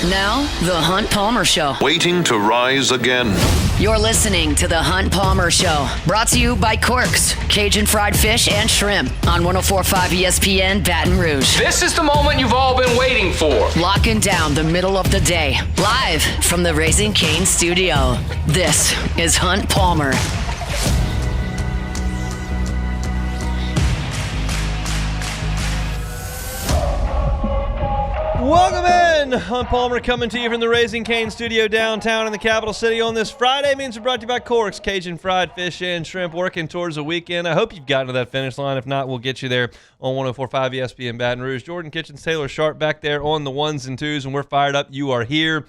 Now, The Hunt Palmer Show. Waiting to rise again. You're listening to The Hunt Palmer Show. Brought to you by Corks, Cajun fried fish and shrimp on 104.5 ESPN Baton Rouge. This is the moment you've all been waiting for. Locking down the middle of the day. Live from the Raising Cane studio. This is Hunt Palmer. Welcome in! Hunt Palmer coming to you from the Raising Cane studio downtown in the capital city on this Friday. Means we're brought to you by Corks, Cajun fried fish and shrimp, working towards the weekend. I hope you've gotten to that finish line. If not, we'll get you there on 104.5 ESPN Baton Rouge. Jordan Kitchens, Taylor Sharp back there on the ones and twos, and we're fired up. You are here.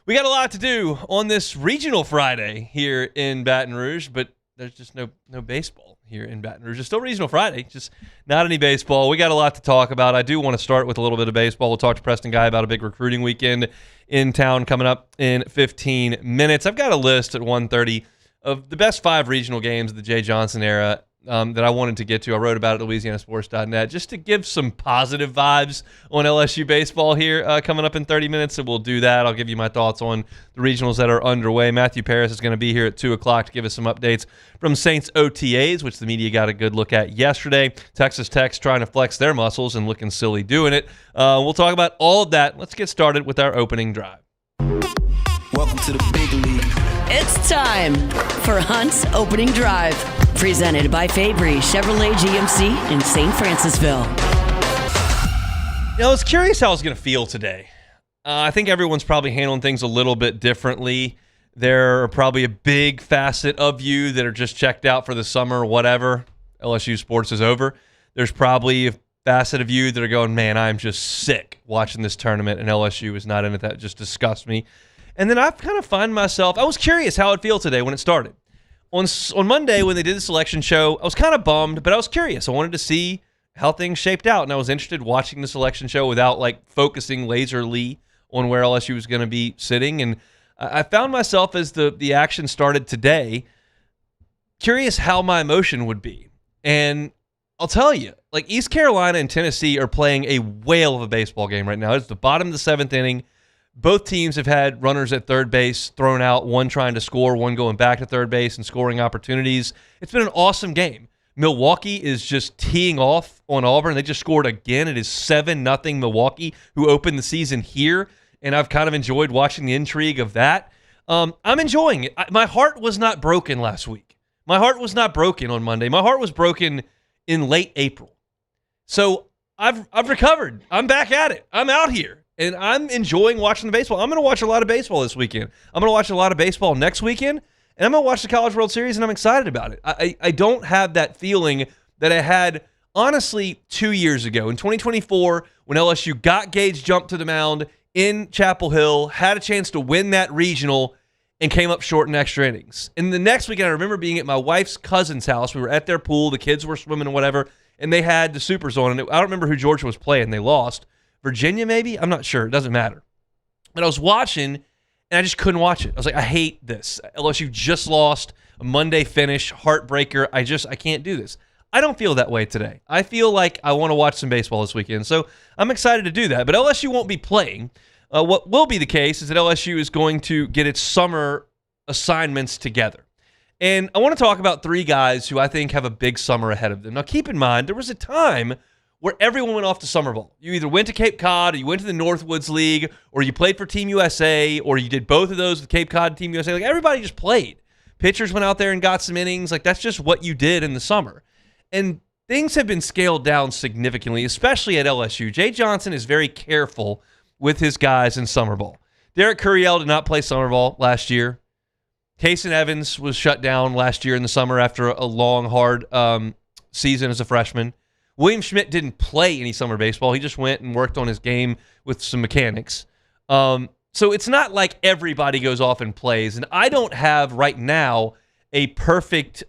We got a lot to do on this regional Friday here in Baton Rouge, but there's just no baseball here in Baton Rouge. It's still regional Friday, just not any baseball. We got a lot to talk about. I do want to start with a little bit of baseball. We'll talk to Preston Guy about a big recruiting weekend in town coming up in 15 minutes. I've got a list at 1:30 of the best 5 regional games of the Jay Johnson era that I wanted to get to. I wrote about it at LouisianaSports.net just to give some positive vibes on LSU baseball here coming up in 30 minutes, so we'll do that. I'll give you my thoughts on the regionals that are underway. Matthew Paris is going to be here at 2 o'clock to give us some updates from Saints OTAs, which the media got a good look at yesterday. Texas Tech's trying to flex their muscles and looking silly doing it. We'll talk about all of that. Let's get started with our opening drive. Welcome to the big league. It's time for Hunt's Opening Drive. Presented by Fabry Chevrolet GMC in St. Francisville. I was curious how I was going to feel today. I think everyone's probably handling things a little bit differently. There are probably a big facet of you that are just checked out for the summer or whatever. LSU sports is over. There's probably a facet of you that are going, man, I'm just sick watching this tournament and LSU is not in it. That just disgusts me. And then I kind of find myself, I was curious how it'd feel today when it started. On Monday, when they did the selection show, I was kind of bummed, but I was curious. I wanted to see how things shaped out, and I was interested watching the selection show without focusing laserly on where LSU was going to be sitting. And I found myself, as the action started today, curious how my emotion would be. And I'll tell you, East Carolina and Tennessee are playing a whale of a baseball game right now. It's the bottom of the 7th inning. Both teams have had runners at third base thrown out, one trying to score, one going back to third base and scoring opportunities. It's been an awesome game. Milwaukee is just teeing off on Auburn. They just scored again. It is 7-0 Milwaukee, who opened the season here, and I've kind of enjoyed watching the intrigue of that. I'm enjoying it. My heart was not broken last week. My heart was not broken on Monday. My heart was broken in late April. So I've recovered. I'm back at it. I'm out here. And I'm enjoying watching the baseball. I'm going to watch a lot of baseball this weekend. I'm going to watch a lot of baseball next weekend. And I'm going to watch the College World Series, and I'm excited about it. I don't have that feeling that I had, honestly, 2 years ago. In 2024, when LSU got Gage jumped to the mound in Chapel Hill, had a chance to win that regional, and came up short in extra innings. And the next weekend, I remember being at my wife's cousin's house. We were at their pool. The kids were swimming and whatever, and they had the Supers on. And I don't remember who Georgia was playing. They lost. Virginia, maybe? I'm not sure. It doesn't matter. But I was watching, and I just couldn't watch it. I was like, I hate this. LSU just lost a Monday finish, heartbreaker. I can't do this. I don't feel that way today. I feel like I want to watch some baseball this weekend, so I'm excited to do that. But LSU won't be playing. What will be the case is that LSU is going to get its summer assignments together. And I want to talk about 3 guys who I think have a big summer ahead of them. Now, keep in mind, there was a time where everyone went off to summer ball. You either went to Cape Cod, or you went to the Northwoods League, or you played for Team USA, or you did both of those with Cape Cod and Team USA. Everybody just played. Pitchers went out there and got some innings. That's just what you did in the summer. And things have been scaled down significantly, especially at LSU. Jay Johnson is very careful with his guys in summer ball. Derek Curiel did not play summer ball last year. Kason Evans was shut down last year in the summer after a long, hard season as a freshman. William Schmidt didn't play any summer baseball. He just went and worked on his game with some mechanics. So it's not like everybody goes off and plays. And I don't have right now a perfect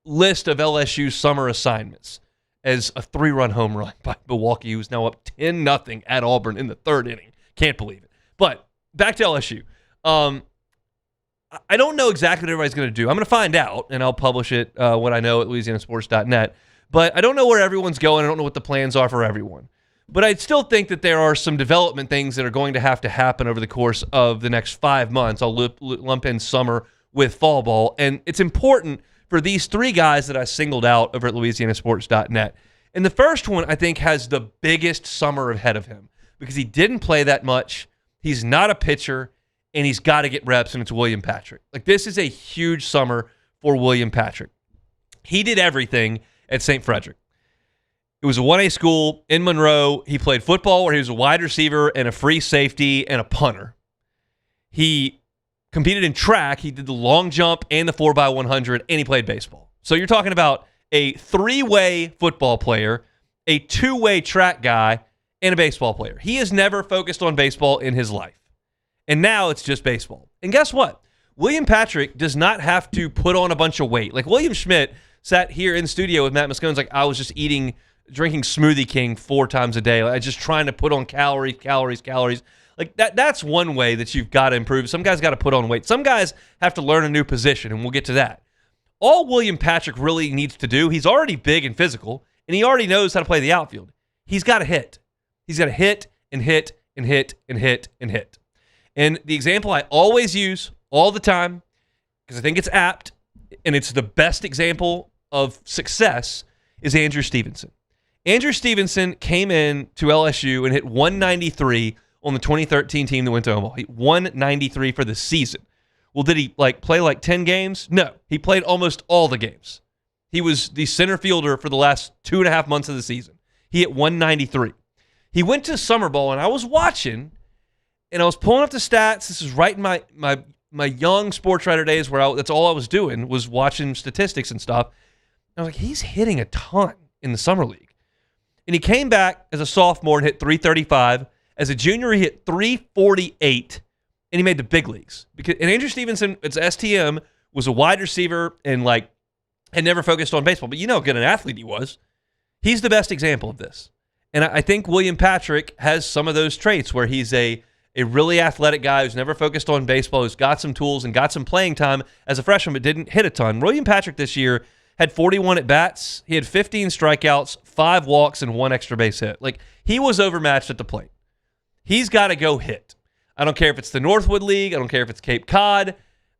list of LSU summer assignments as a 3-run home run by Milwaukee, who's now up 10-0 at Auburn in the 3rd inning. Can't believe it. But back to LSU. I don't know exactly what everybody's going to do. I'm going to find out, and I'll publish it what I know at LouisianaSports.net. But I don't know where everyone's going. I don't know what the plans are for everyone. But I still think that there are some development things that are going to happen over the course of the next 5 months. I'll lump in summer with fall ball. And it's important for these 3 guys that I singled out over at LouisianaSports.net. And the first one, I think, has the biggest summer ahead of him because he didn't play that much. He's not a pitcher, and he's got to get reps, and it's William Patrick. Like, this is a huge summer for William Patrick. He did everything at St. Frederick. It was a 1A school in Monroe. He played football where he was a wide receiver and a free safety and a punter. He competed in track. He did the long jump and the 4x100, and he played baseball. So you're talking about a 3-way football player, a 2-way track guy, and a baseball player. He has never focused on baseball in his life. And now it's just baseball. And guess what? William Patrick does not have to put on a bunch of weight. Like William Schmidt sat here in the studio with Matt Moscone's like, I was just drinking Smoothie King 4 times a day. Like, just trying to put on calories. Like that's one way that you've got to improve. Some guys got to put on weight. Some guys have to learn a new position, and we'll get to that. All William Patrick really needs to do, he's already big and physical, and he already knows how to play the outfield. He's got to hit. He's got to hit and hit and hit and hit and hit. And the example I always use all the time, because I think it's apt, and it's the best example of success, is Andrew Stevenson. Andrew Stevenson came in to LSU and hit 193 on the 2013 team that went to Omaha. 193 for the season. Well, did he play 10 games? No. He played almost all the games. He was the center fielder for the last 2.5 months of the season. He hit 193. He went to summer ball, and I was watching, and I was pulling up the stats. This is right in my young sports writer days where that's all I was doing was watching statistics and stuff. And I was like, he's hitting a ton in the summer league. And he came back as a sophomore and hit 335. As a junior, he hit 348, and he made the big leagues. And Andrew Stevenson, it's STM, was a wide receiver and had never focused on baseball. But you know how good an athlete he was. He's the best example of this. And I think William Patrick has some of those traits where he's a really athletic guy who's never focused on baseball, who's got some tools and got some playing time as a freshman but didn't hit a ton. William Patrick this year had 41 at-bats. He had 15 strikeouts, 5 walks, and 1 extra base hit. Like, he was overmatched at the plate. He's got to go hit. I don't care if it's the Northwood League. I don't care if it's Cape Cod.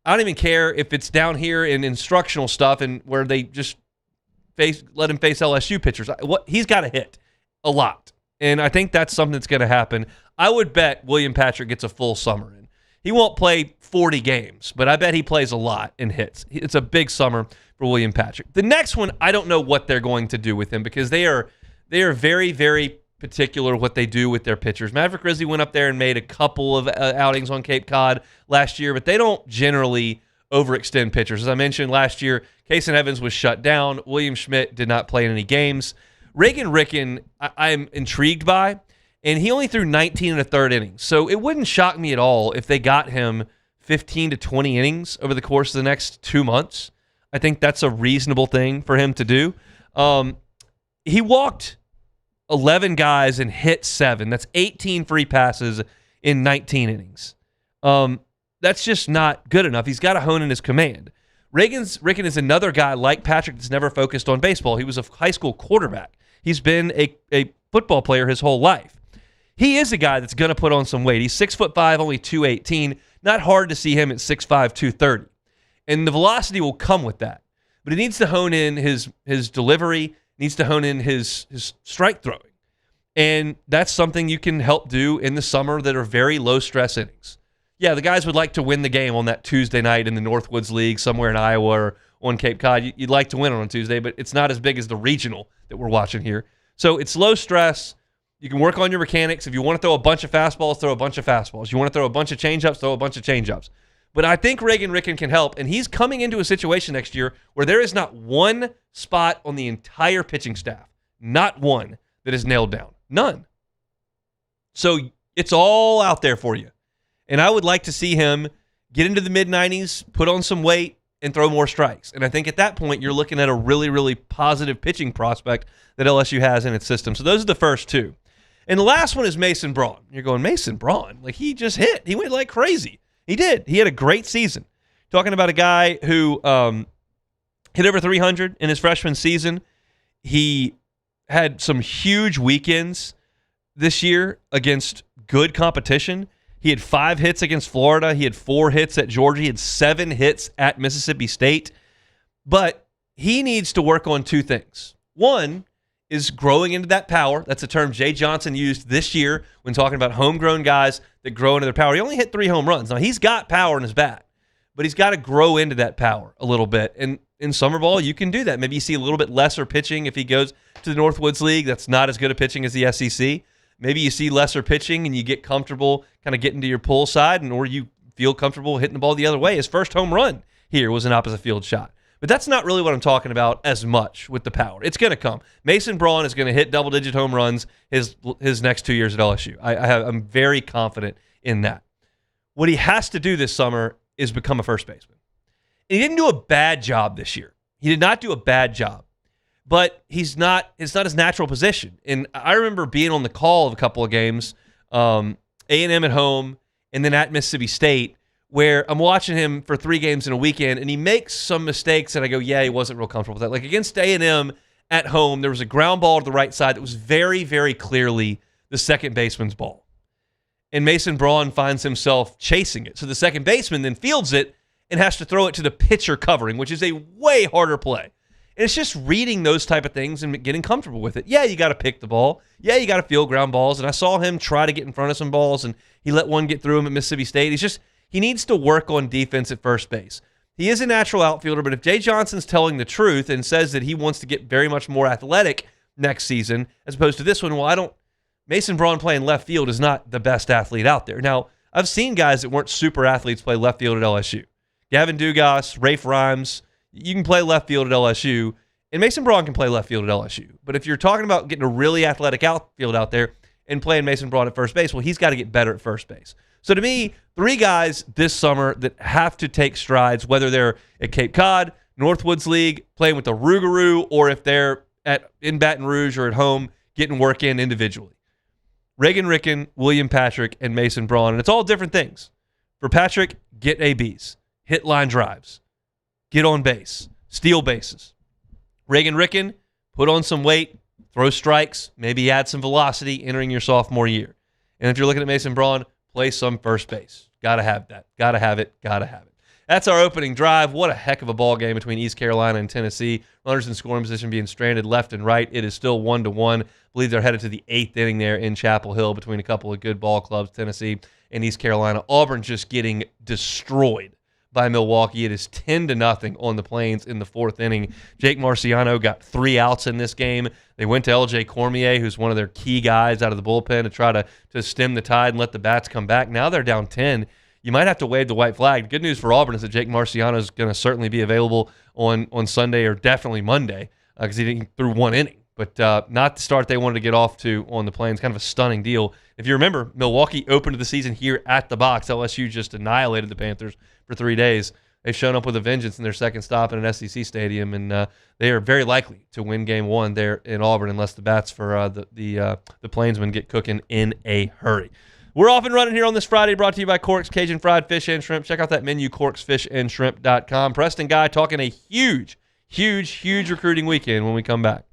I don't even care if it's down here in instructional stuff and where they just let him face LSU pitchers. He's got to hit a lot. And I think that's something that's going to happen. I would bet William Patrick gets a full summer in. He won't play 40 games, but I bet he plays a lot and hits. It's a big summer for William Patrick. The next one, I don't know what they're going to do with him because they are very, very particular what they do with their pitchers. Maverick Rizzi went up there and made a couple of outings on Cape Cod last year, but they don't generally overextend pitchers. As I mentioned last year, Kason Evans was shut down. William Schmidt did not play in any games. Reagan Ricken, I'm intrigued by, and he only threw 19 1/3 innings. So it wouldn't shock me at all if they got him 15 to 20 innings over the course of the next 2 months. I think that's a reasonable thing for him to do. He walked 11 guys and hit 7. That's 18 free passes in 19 innings. That's just not good enough. He's got to hone in his command. Ricken is another guy like Patrick that's never focused on baseball. He was a high school quarterback. He's been a football player his whole life. He is a guy that's going to put on some weight. He's 6'5", only 218. Not hard to see him at 6'5", 230. And the velocity will come with that. But he needs to hone in his delivery, needs to hone in his strike throwing. And that's something you can help do in the summer that are very low-stress innings. Yeah, the guys would like to win the game on that Tuesday night in the Northwoods League somewhere in Iowa or on Cape Cod. You'd like to win on Tuesday, but it's not as big as the regional that we're watching here. So it's low stress. You can work on your mechanics. If you want to throw a bunch of fastballs, throw a bunch of fastballs. You want to throw a bunch of changeups, throw a bunch of changeups. But I think Reagan Ricken can help, and he's coming into a situation next year where there is not one spot on the entire pitching staff, not one, that is nailed down. None. So it's all out there for you. And I would like to see him get into the mid-90s, put on some weight, and throw more strikes. And I think at that point, you're looking at a really, really positive pitching prospect that LSU has in its system. So those are the first two. And the last one is Mason Braun. You're going, Mason Braun? Like, he just hit. He went like crazy. He did. He had a great season. Talking about a guy who hit over 300 in his freshman season. He had some huge weekends. this year against good competition. He had 5 hits against Florida. He had 4 hits at Georgia. He had 7 hits at Mississippi State. But he needs to work on 2 things. One is growing into that power. That's a term Jay Johnson used this year when talking about homegrown guys that grow into their power. He only hit 3 home runs. Now, he's got power in his bat, but he's got to grow into that power a little bit. And in summer ball, you can do that. Maybe you see a little bit lesser pitching if he goes to the Northwoods League. That's not as good a pitching as the SEC. Maybe you see lesser pitching and you get comfortable kind of getting to your pull side, or you feel comfortable hitting the ball the other way. His first home run here was an opposite field shot. But that's not really what I'm talking about as much with the power. It's going to come. Mason Braun is going to hit double-digit home runs his next 2 years at LSU. I'm very confident in that. What he has to do this summer is become a first baseman. He didn't do a bad job this year. He did not do a bad job. But it's not his natural position. And I remember being on the call of a couple of games, A&M at home, and then at Mississippi State, where I'm watching him for 3 games in a weekend, and he makes some mistakes, and I go, yeah, he wasn't real comfortable with that. Like against A&M at home, there was a ground ball to the right side that was very, very clearly the second baseman's ball. And Mason Braun finds himself chasing it. So the second baseman then fields it and has to throw it to the pitcher covering, which is a way harder play. And it's just reading those type of things and getting comfortable with it. Yeah, you got to pick the ball. Yeah, you got to field ground balls. And I saw him try to get in front of some balls, and he let one get through him at Mississippi State. He needs to work on defense at first base. He is a natural outfielder, but if Jay Johnson's telling the truth and says that he wants to get very much more athletic next season as opposed to this one, Mason Braun playing left field is not the best athlete out there. Now, I've seen guys that weren't super athletes play left field at LSU. Gavin Dugas, Rafe Rhymes, you can play left field at LSU, and Mason Braun can play left field at LSU. But if you're talking about getting a really athletic outfield out there and playing Mason Braun at first base, well, he's got to get better at first base. So to me, 3 guys this summer that have to take strides, whether they're at Cape Cod, Northwoods League, playing with the Rougarou, or if they're in Baton Rouge or at home getting work in individually. Reagan Ricken, William Patrick, and Mason Braun. And it's all different things. For Patrick, get ABs, hit line drives, get on base, steal bases. Reagan Ricken, put on some weight, throw strikes, maybe add some velocity entering your sophomore year. And if you're looking at Mason Braun, play some first base. Got to have that. Got to have it. Got to have it. That's our opening drive. What a heck of a ball game between East Carolina and Tennessee. Runners in scoring position being stranded left and right. It is still 1-1. I believe they're headed to the 8th inning there in Chapel Hill between a couple of good ball clubs, Tennessee and East Carolina. Auburn just getting destroyed by Milwaukee. It is 10-0 on the Plains in the 4th inning. Jake Marciano got 3 outs in this game. They went to LJ Cormier, who's one of their key guys out of the bullpen, to try to stem the tide and let the bats come back. Now they're down 10. You might have to wave the white flag. The good news for Auburn is that Jake Marciano is going to certainly be available on Sunday or definitely Monday because he didn't through 1 inning. But not the start they wanted to get off to on the Plains. Kind of a stunning deal. If you remember, Milwaukee opened the season here at the box. LSU just annihilated the Panthers for 3 days. They've shown up with a vengeance in their second stop in an SEC stadium, and they are very likely to win Game 1 there in Auburn unless the bats for the Plainsmen get cooking in a hurry. We're off and running here on this Friday, brought to you by Corks Cajun Fried Fish and Shrimp. Check out that menu, corksfishandshrimp.com. Preston Guy talking a huge recruiting weekend when we come back.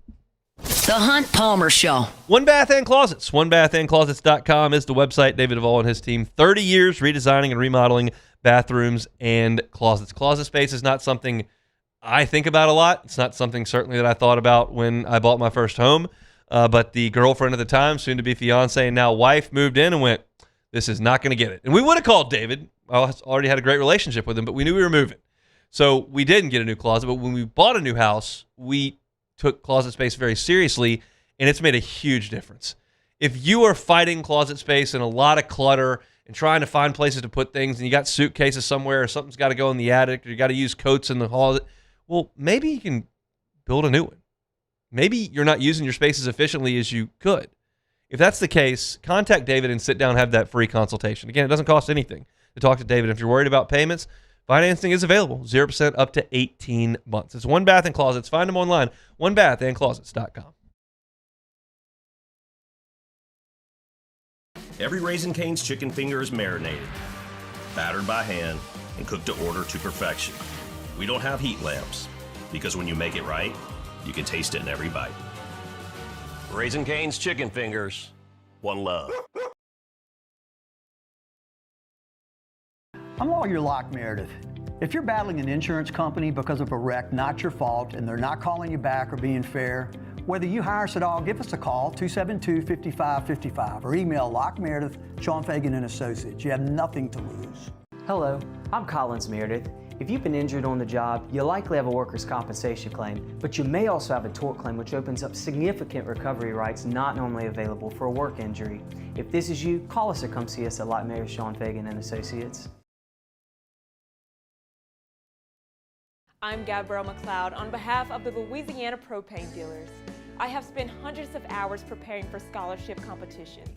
The Hunt Palmer Show. One Bath and Closets. OneBathAndClosets.com is the website. David Duvall and his team, 30 years redesigning and remodeling bathrooms and closets. Closet space is not something I think about a lot. It's not something certainly that I thought about when I bought my first home. But the girlfriend at the time, soon to be fiance and now wife, moved in and went, this is not going to get it. And we would have called David. I already had a great relationship with him, but we knew we were moving. So we didn't get a new closet. But when we bought a new house, we took closet space very seriously, and it's made a huge difference. If you are fighting closet space and a lot of clutter and trying to find places to put things, and you got suitcases somewhere, or something's got to go in the attic, or you got to use coats in the hall, well, maybe you can build a new one. Maybe you're not using your space as efficiently as you could. If that's the case, contact David and sit down and have that free consultation. Again, it doesn't cost anything to talk to David. If you're worried about payments, financing is available, 0% up to 18 months. It's One Bath and Closets. Find them online, onebathandclosets.com. Every Raising Cane's chicken finger is marinated, battered by hand, and cooked to order to perfection. We don't have heat lamps, because when you make it right, you can taste it in every bite. Raising Cane's chicken fingers, One love. I'm Lawyer Locke Meredith. If you're battling an insurance company because of a wreck not your fault and they're not calling you back or being fair, whether you hire us at all, give us a call, 272-5555, or email Locke Meredith, Sean Fagan and Associates. You have nothing to lose. Hello, I'm Collins Meredith. If you've been injured on the job, you'll likely have a workers' compensation claim, but you may also have a tort claim which opens up significant recovery rights not normally available for a work injury. If this is you, call us or come see us at Locke Meredith, Sean Fagan and Associates. I'm Gabrielle McLeod on behalf of the Louisiana Propane Dealers. I have spent hundreds of hours preparing for scholarship competitions.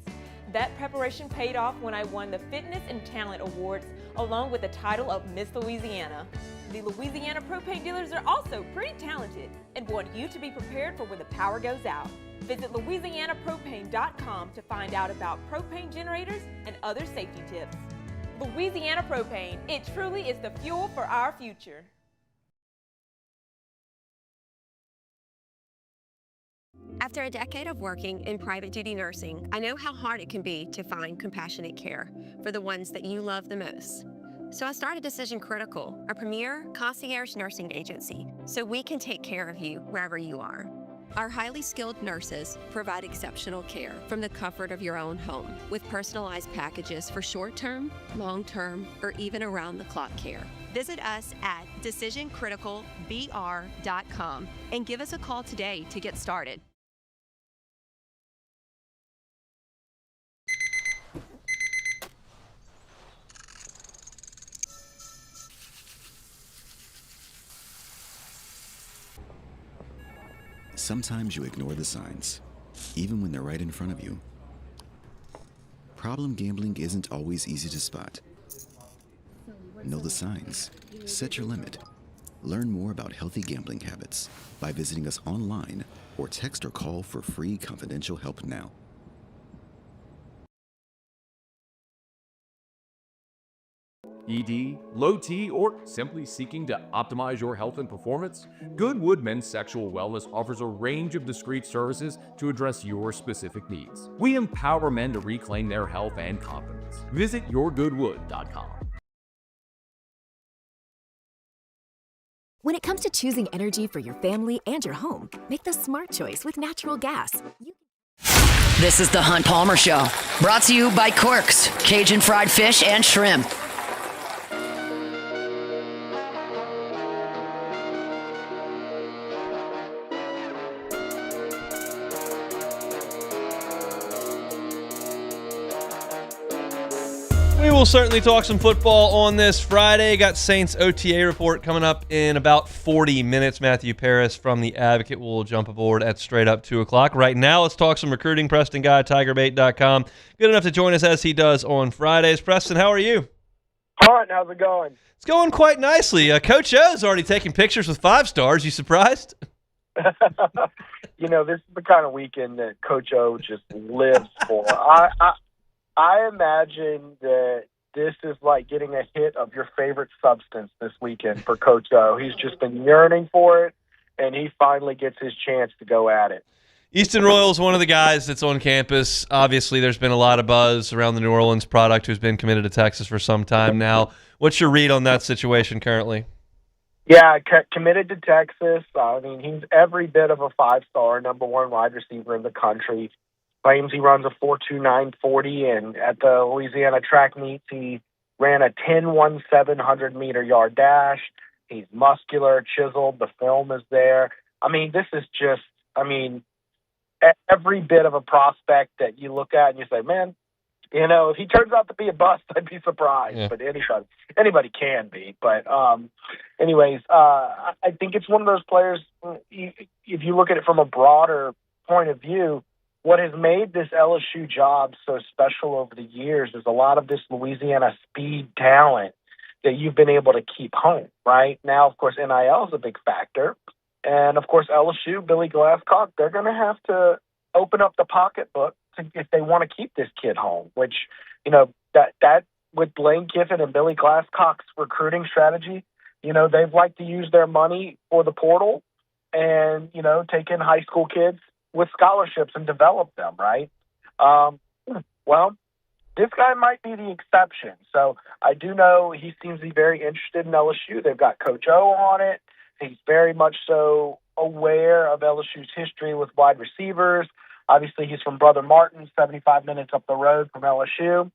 That preparation paid off when I won the Fitness and Talent Awards along with the title of Miss Louisiana. The Louisiana Propane Dealers are also pretty talented and want you to be prepared for when the power goes out. Visit LouisianaPropane.com to find out about propane generators and other safety tips. Louisiana Propane, it truly is the fuel for our future. After a decade of working in private duty nursing, I know how hard it can be to find compassionate care for the ones that you love the most. So I started Decision Critical, a premier concierge nursing agency, so we can take care of you wherever you are. Our highly skilled nurses provide exceptional care from the comfort of your own home with personalized packages for short-term, long-term, or even around-the-clock care. Visit us at decisioncriticalbr.com and give us a call today to get started. Sometimes you ignore the signs, even when they're right in front of you. Problem gambling isn't always easy to spot. Know the signs. Set your limit. Learn more about healthy gambling habits by visiting us online or text or call for free confidential help now. ED, low T, or simply seeking to optimize your health and performance? Goodwood Men's Sexual Wellness offers a range of discreet services to address your specific needs. We empower men to reclaim their health and confidence. Visit yourgoodwood.com. When it comes to choosing energy for your family and your home, make the smart choice with natural gas. This is the Hunt Palmer Show, brought to you by Corks, Cajun fried fish and shrimp. We will certainly talk some football on this Friday. Got Saints OTA report coming up in about 40 minutes. Matthew Paris from The Advocate will jump aboard at straight up 2 o'clock. Right now, let's talk some recruiting. Preston Guy, TigerBait.com. Good enough to join us as he does on Fridays. Preston, how are you? Hunt, how's it going? It's going quite nicely. Coach O's already taking pictures with 5 stars. You surprised? You know, this is the kind of weekend that Coach O just lives for. I imagine that this is like getting a hit of your favorite substance this weekend for Coach O. He's just been yearning for it, and he finally gets his chance to go at it. Easton Royal is one of the guys that's on campus. Obviously, there's been a lot of buzz around the New Orleans product who's been committed to Texas for some time now. What's your read on that situation currently? Yeah, committed to Texas. I mean, he's every bit of a 5-star, number 1 wide receiver in the country. Claims he runs a 4.29 40, and at the Louisiana track meets, he ran a 10.17 100-meter yard dash. He's muscular, chiseled. The film is there. I mean, this is just, every bit of a prospect that you look at and you say, man, you know, if he turns out to be a bust, I'd be surprised. Yeah. But anybody can be. But anyways, I think it's one of those players, if you look at it from a broader point of view, what has made this LSU job so special over the years is a lot of this Louisiana speed talent that you've been able to keep home, right? Now, of course, NIL is a big factor. And, of course, LSU, Billy Glasscock, they're going to have to open up the pocketbook if they want to keep this kid home, which, you know, that with Lane Kiffin and Billy Glasscock's recruiting strategy, you know, they've liked to use their money for the portal and, you know, take in high school kids with scholarships and develop them, right? Well, this guy might be the exception. So I do know he seems to be very interested in LSU. They've got Coach O on it. He's very much so aware of LSU's history with wide receivers. Obviously, he's from Brother Martin, 75 minutes up the road from LSU.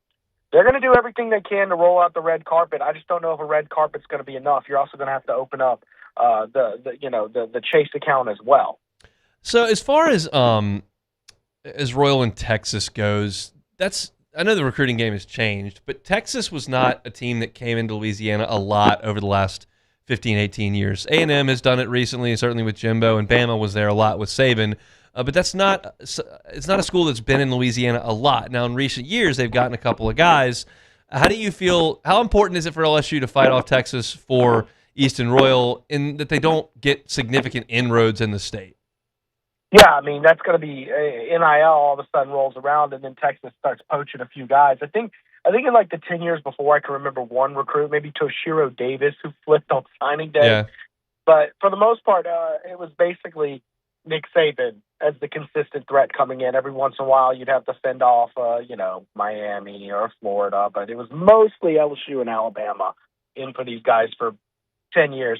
They're going to do everything they can to roll out the red carpet. I just don't know if a red carpet's going to be enough. You're also going to have to open up the Chase account as well. So as far as Royal in Texas goes, I know the recruiting game has changed, but Texas was not a team that came into Louisiana a lot over the last 15, 18 years. A&M has done it recently, certainly with Jimbo, and Bama was there a lot with Saban. But it's not a school that's been in Louisiana a lot. Now, in recent years, they've gotten a couple of guys. How do you feel? How important is it for LSU to fight off Texas for Easton Royal in that they don't get significant inroads in the state? Yeah, I mean, that's going to be NIL all of a sudden rolls around, and then Texas starts poaching a few guys. I think in like the 10 years before, I can remember one recruit, maybe Toshiro Davis, who flipped on signing day. Yeah. But for the most part, it was basically Nick Saban as the consistent threat coming in. Every once in a while, you'd have to fend off, Miami or Florida, but it was mostly LSU and Alabama in for these guys for 10 years.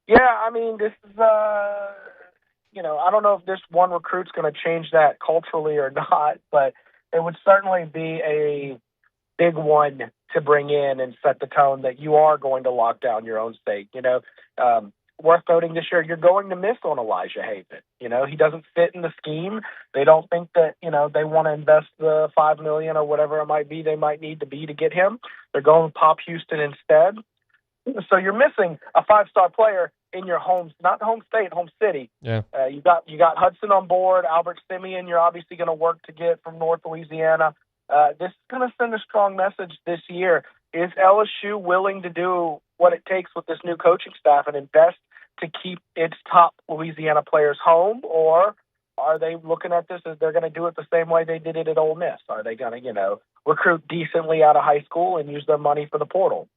Yeah, I mean, this is, I don't know if this one recruit's going to change that culturally or not, but it would certainly be a big one to bring in and set the tone that you are going to lock down your own state. Worth noting this year, you're going to miss on Elijah Haven. He doesn't fit in the scheme. They don't think that, they want to invest the $5 million or whatever it might be they might need to be to get him. They're going with Pop Houston instead. So you're missing a 5-star player in your home, not home state, home city. Yeah. You got Hudson on board, Albert Simeon. You're obviously going to work to get from North Louisiana. This is going to send a strong message this year. Is LSU willing to do what it takes with this new coaching staff and invest to keep its top Louisiana players home, or are they looking at this as they're going to do it the same way they did it at Ole Miss? Are they going to, recruit decently out of high school and use their money for the portal?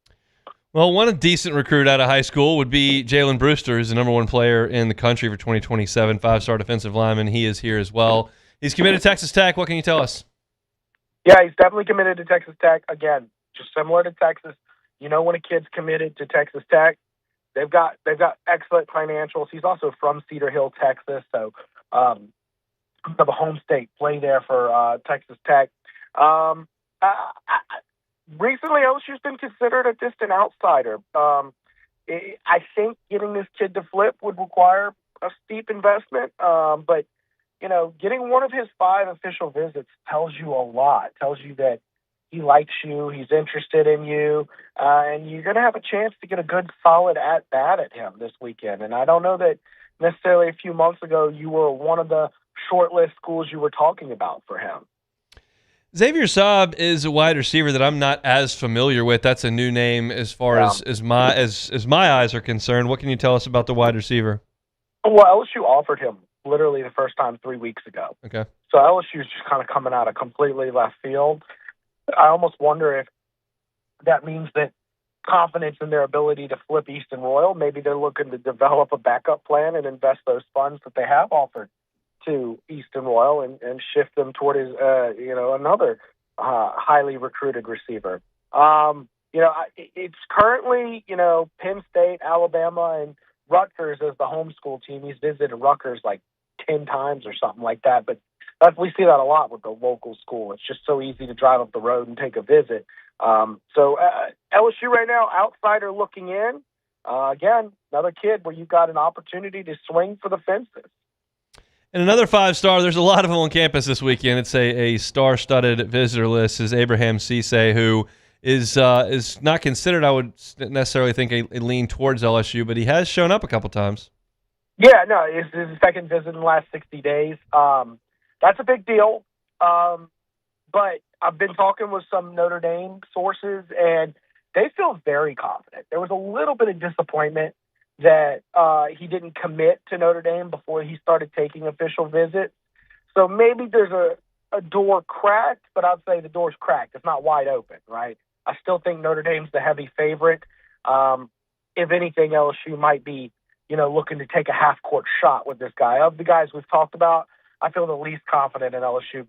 Well, one decent recruit out of high school would be Jalen Brewster, who's the number one player in the country for 2027, 5-star defensive lineman. He is here as well. He's committed to Texas Tech. What can you tell us? Yeah, he's definitely committed to Texas Tech. Again, just similar to Texas. When a kid's committed to Texas Tech, they've got excellent financials. He's also from Cedar Hill, Texas, so have a home state play there for Texas Tech. Recently, LSU's been considered a distant outsider. I think getting this kid to flip would require a steep investment, but getting one of his 5 official visits tells you a lot. Tells you that he likes you, he's interested in you, and you're going to have a chance to get a good, solid at-bat at him this weekend. And I don't know that necessarily a few months ago you were one of the short-list schools you were talking about for him. Xavier Saab is a wide receiver that I'm not as familiar with. That's a new name as far as my eyes are concerned. What can you tell us about the wide receiver? Well, LSU offered him literally the first time 3 weeks ago. Okay. So LSU's just kind of coming out of completely left field. I almost wonder if that means that confidence in their ability to flip Easton Royal, maybe they're looking to develop a backup plan and invest those funds that they have offered to Easton Royal and shift them toward his, another highly recruited receiver. It's currently, Penn State, Alabama, and Rutgers as the homeschool team. He's visited Rutgers like 10 times or something like that, but we see that a lot with the local school. It's just so easy to drive up the road and take a visit. So LSU right now, outsider looking in. Again, another kid where you've got an opportunity to swing for the fences. And another 5-star, there's a lot of them on campus this weekend. It's a star-studded visitor list, is Abraham Cisse, who is not considered, I would necessarily think, a lean towards LSU, but he has shown up a couple times. Yeah, no, it's his second visit in the last 60 days. That's a big deal. But I've been talking with some Notre Dame sources, and they feel very confident. There was a little bit of disappointment that he didn't commit to Notre Dame before he started taking official visits. So maybe there's a door cracked, but I'd say the door's cracked. It's not wide open, right? I still think Notre Dame's the heavy favorite. If anything, LSU might be, looking to take a half-court shot with this guy. Of the guys we've talked about, I feel the least confident in LSU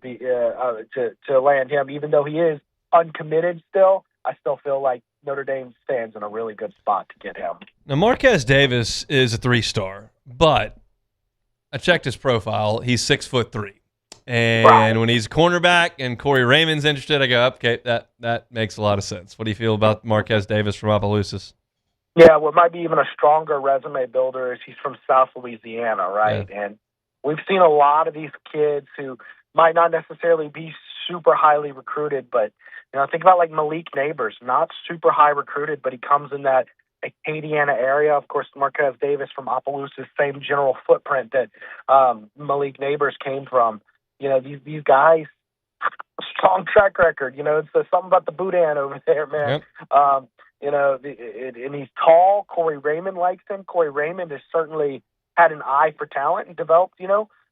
to land him, even though he is uncommitted still. I still feel like Notre Dame stands in a really good spot to get him. Now, Marquez Davis is a 3-star, but I checked his profile. He's 6'3". And when he's a cornerback and Corey Raymond's interested, I go, okay, that makes a lot of sense. What do you feel about Marquez Davis from Opelousas? Yeah, what might be even a stronger resume builder is he's from South Louisiana, right? Yeah. And we've seen a lot of these kids who might not necessarily be super highly recruited, but think about like Malik Neighbors, not super high recruited, but he comes in that Acadiana area. Of course, Marquez Davis from Opelousas, same general footprint that Malik Neighbors came from. These guys, strong track record. It's something about the Boudin over there, man. Yep. And he's tall. Corey Raymond likes him. Corey Raymond has certainly had an eye for talent and developed,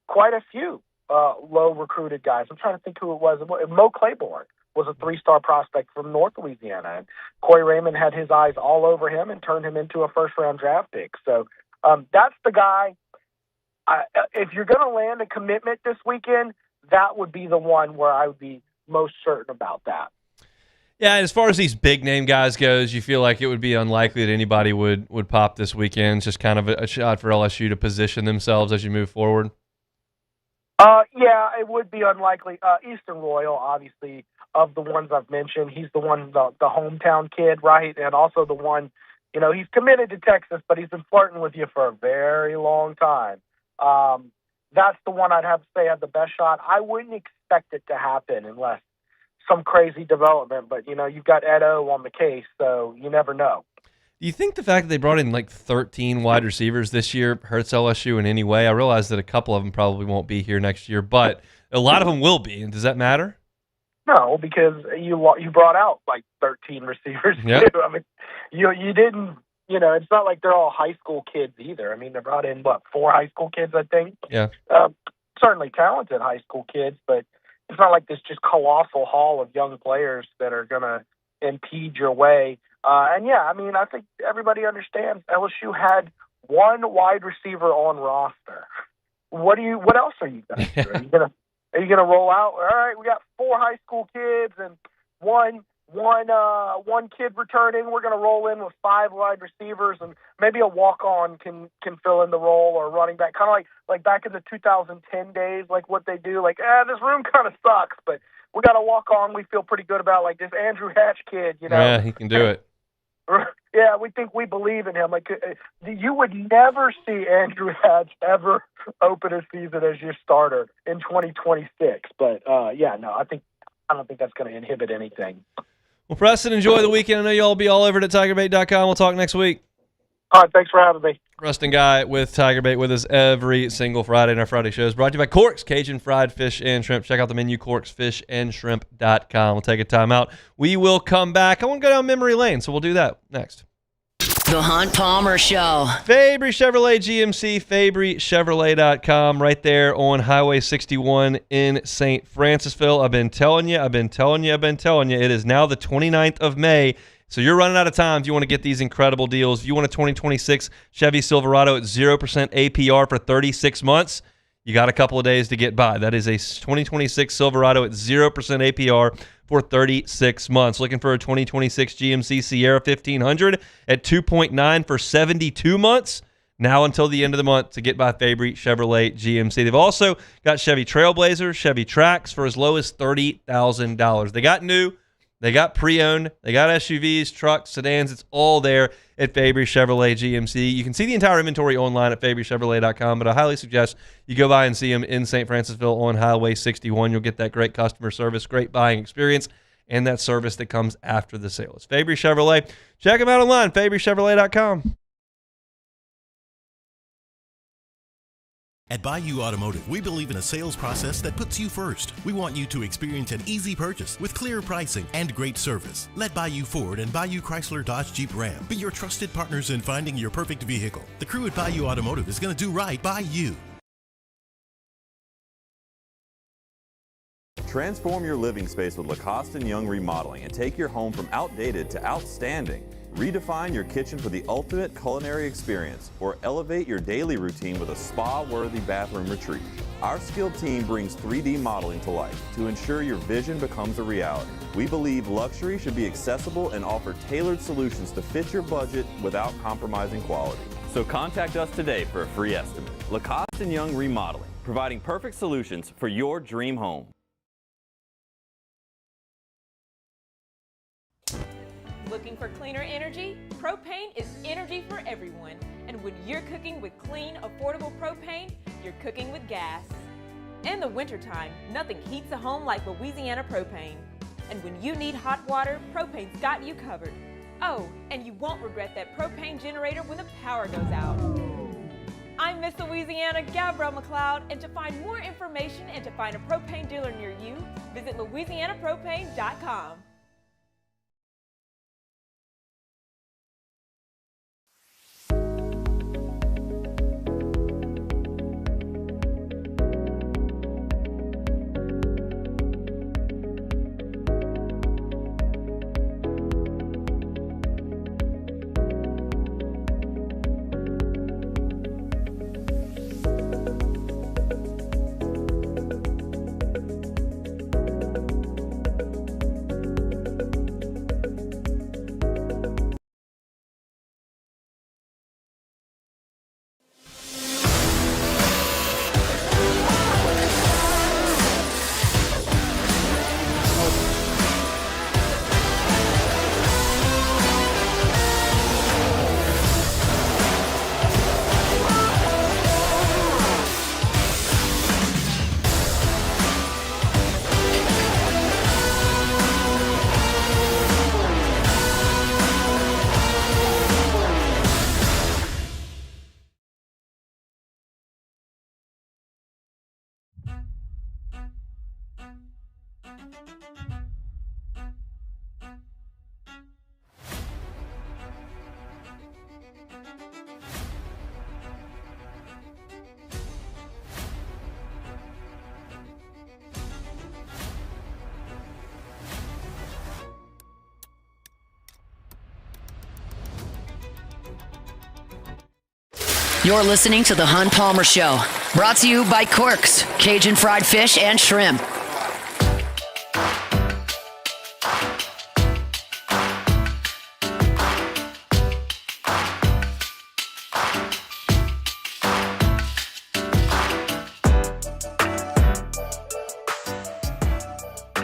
quite a few low recruited guys. I'm trying to think who it was. Mo Claiborne was a 3-star prospect from North Louisiana. And Corey Raymond had his eyes all over him and turned him into a first-round draft pick. So that's the guy. If you're going to land a commitment this weekend, that would be the one where I would be most certain about that. Yeah, as far as these big-name guys goes, you feel like it would be unlikely that anybody would pop this weekend. It's just kind of a shot for LSU to position themselves as you move forward. Yeah, it would be unlikely. Easton Royal, obviously, of the ones I've mentioned, he's the one, the hometown kid, right? And also the one, he's committed to Texas, but he's been flirting with you for a very long time. That's the one I'd have to say had the best shot. I wouldn't expect it to happen unless some crazy development, but you've got Ed O on the case, so you never know. Do you think the fact that they brought in like 13 wide receivers this year hurts LSU in any way? I realize that a couple of them probably won't be here next year, but a lot of them will be. And does that matter? No, because you brought out like 13 receivers. Yep. Too. I mean, you didn't. It's not like they're all high school kids either. I mean, they brought in 4 high school kids, I think. Yeah. Certainly talented high school kids, but it's not like this just colossal haul of young players that are going to impede your way. And yeah, I mean, I think everybody understands LSU had one wide receiver on roster. What else are you going to do? Are you gonna roll out? All right, we got 4 high school kids and one kid returning. We're gonna roll in with 5 wide receivers and maybe a walk-on can fill in the role or running back, kind of like back in the 2010 days, like what they do. Like, this room kind of sucks, but we got a walk-on we feel pretty good about, like this Andrew Hatch kid. Yeah, he can do it. Yeah, we believe in him. Like, you would never see Andrew Hatch ever open a season as your starter in 2026. But I don't think that's going to inhibit anything. Well, Preston, enjoy the weekend. I know you'll all be all over it at TigerBait.com. We'll talk next week. All right, thanks for having me. Preston Guy with Tiger Bait with us every single Friday. And our Friday show is brought to you by Corks, Cajun Fried Fish and Shrimp. Check out the menu, corksfishandshrimp.com. We'll take a time out. We will come back. I want to go down memory lane, so we'll do that next. The Hunt Palmer Show. Fabry Chevrolet GMC, FabryChevrolet.com, right there on Highway 61 in St. Francisville. I've been telling you. It is now the 29th of May. So you're running out of time if you want to get these incredible deals. If you want a 2026 Chevy Silverado at 0% APR for 36 months, you got a couple of days to get by. That is a 2026 Silverado at 0% APR for 36 months. Looking for a 2026 GMC Sierra 1500 at 2.9 for 72 months? Now until the end of the month to get by Fabry Chevrolet GMC. They've also got Chevy Trailblazer, Chevy Trax for as low as $30,000. They got new. They got pre-owned. They got SUVs, trucks, sedans. It's all there at Fabry Chevrolet GMC. You can see the entire inventory online at FabryChevrolet.com, but I highly suggest you go by and see them in St. Francisville on Highway 61. You'll get that great customer service, great buying experience, and that service that comes after the sale. It's Fabry Chevrolet. Check them out online, FabryChevrolet.com. At Bayou Automotive, we believe in a sales process that puts you first. We want you to experience an easy purchase with clear pricing and great service. Let Bayou Ford and Bayou Chrysler Dodge Jeep Ram be your trusted partners in finding your perfect vehicle. The crew at Bayou Automotive is going to do right by you. Transform your living space with Lacoste & Young Remodeling and take your home from outdated to outstanding. Redefine your kitchen for the ultimate culinary experience, or elevate your daily routine with a spa-worthy bathroom retreat. Our skilled team brings 3D modeling to life to ensure your vision becomes a reality. We believe luxury should be accessible and offer tailored solutions to fit your budget without compromising quality. So contact us today for a free estimate. Lacoste & Young Remodeling, providing perfect solutions for your dream home. Looking for cleaner energy? Propane is energy for everyone. And when you're cooking with clean, affordable propane, you're cooking with gas. In the wintertime, nothing heats a home like Louisiana propane. And when you need hot water, propane's got you covered. Oh, and you won't regret that propane generator when the power goes out. I'm Miss Louisiana, Gabrielle McLeod, and to find more information and to find a propane dealer near you, visit louisianapropane.com. You're listening to The Hunt Palmer Show, brought to you by Corks, Cajun fried fish and shrimp.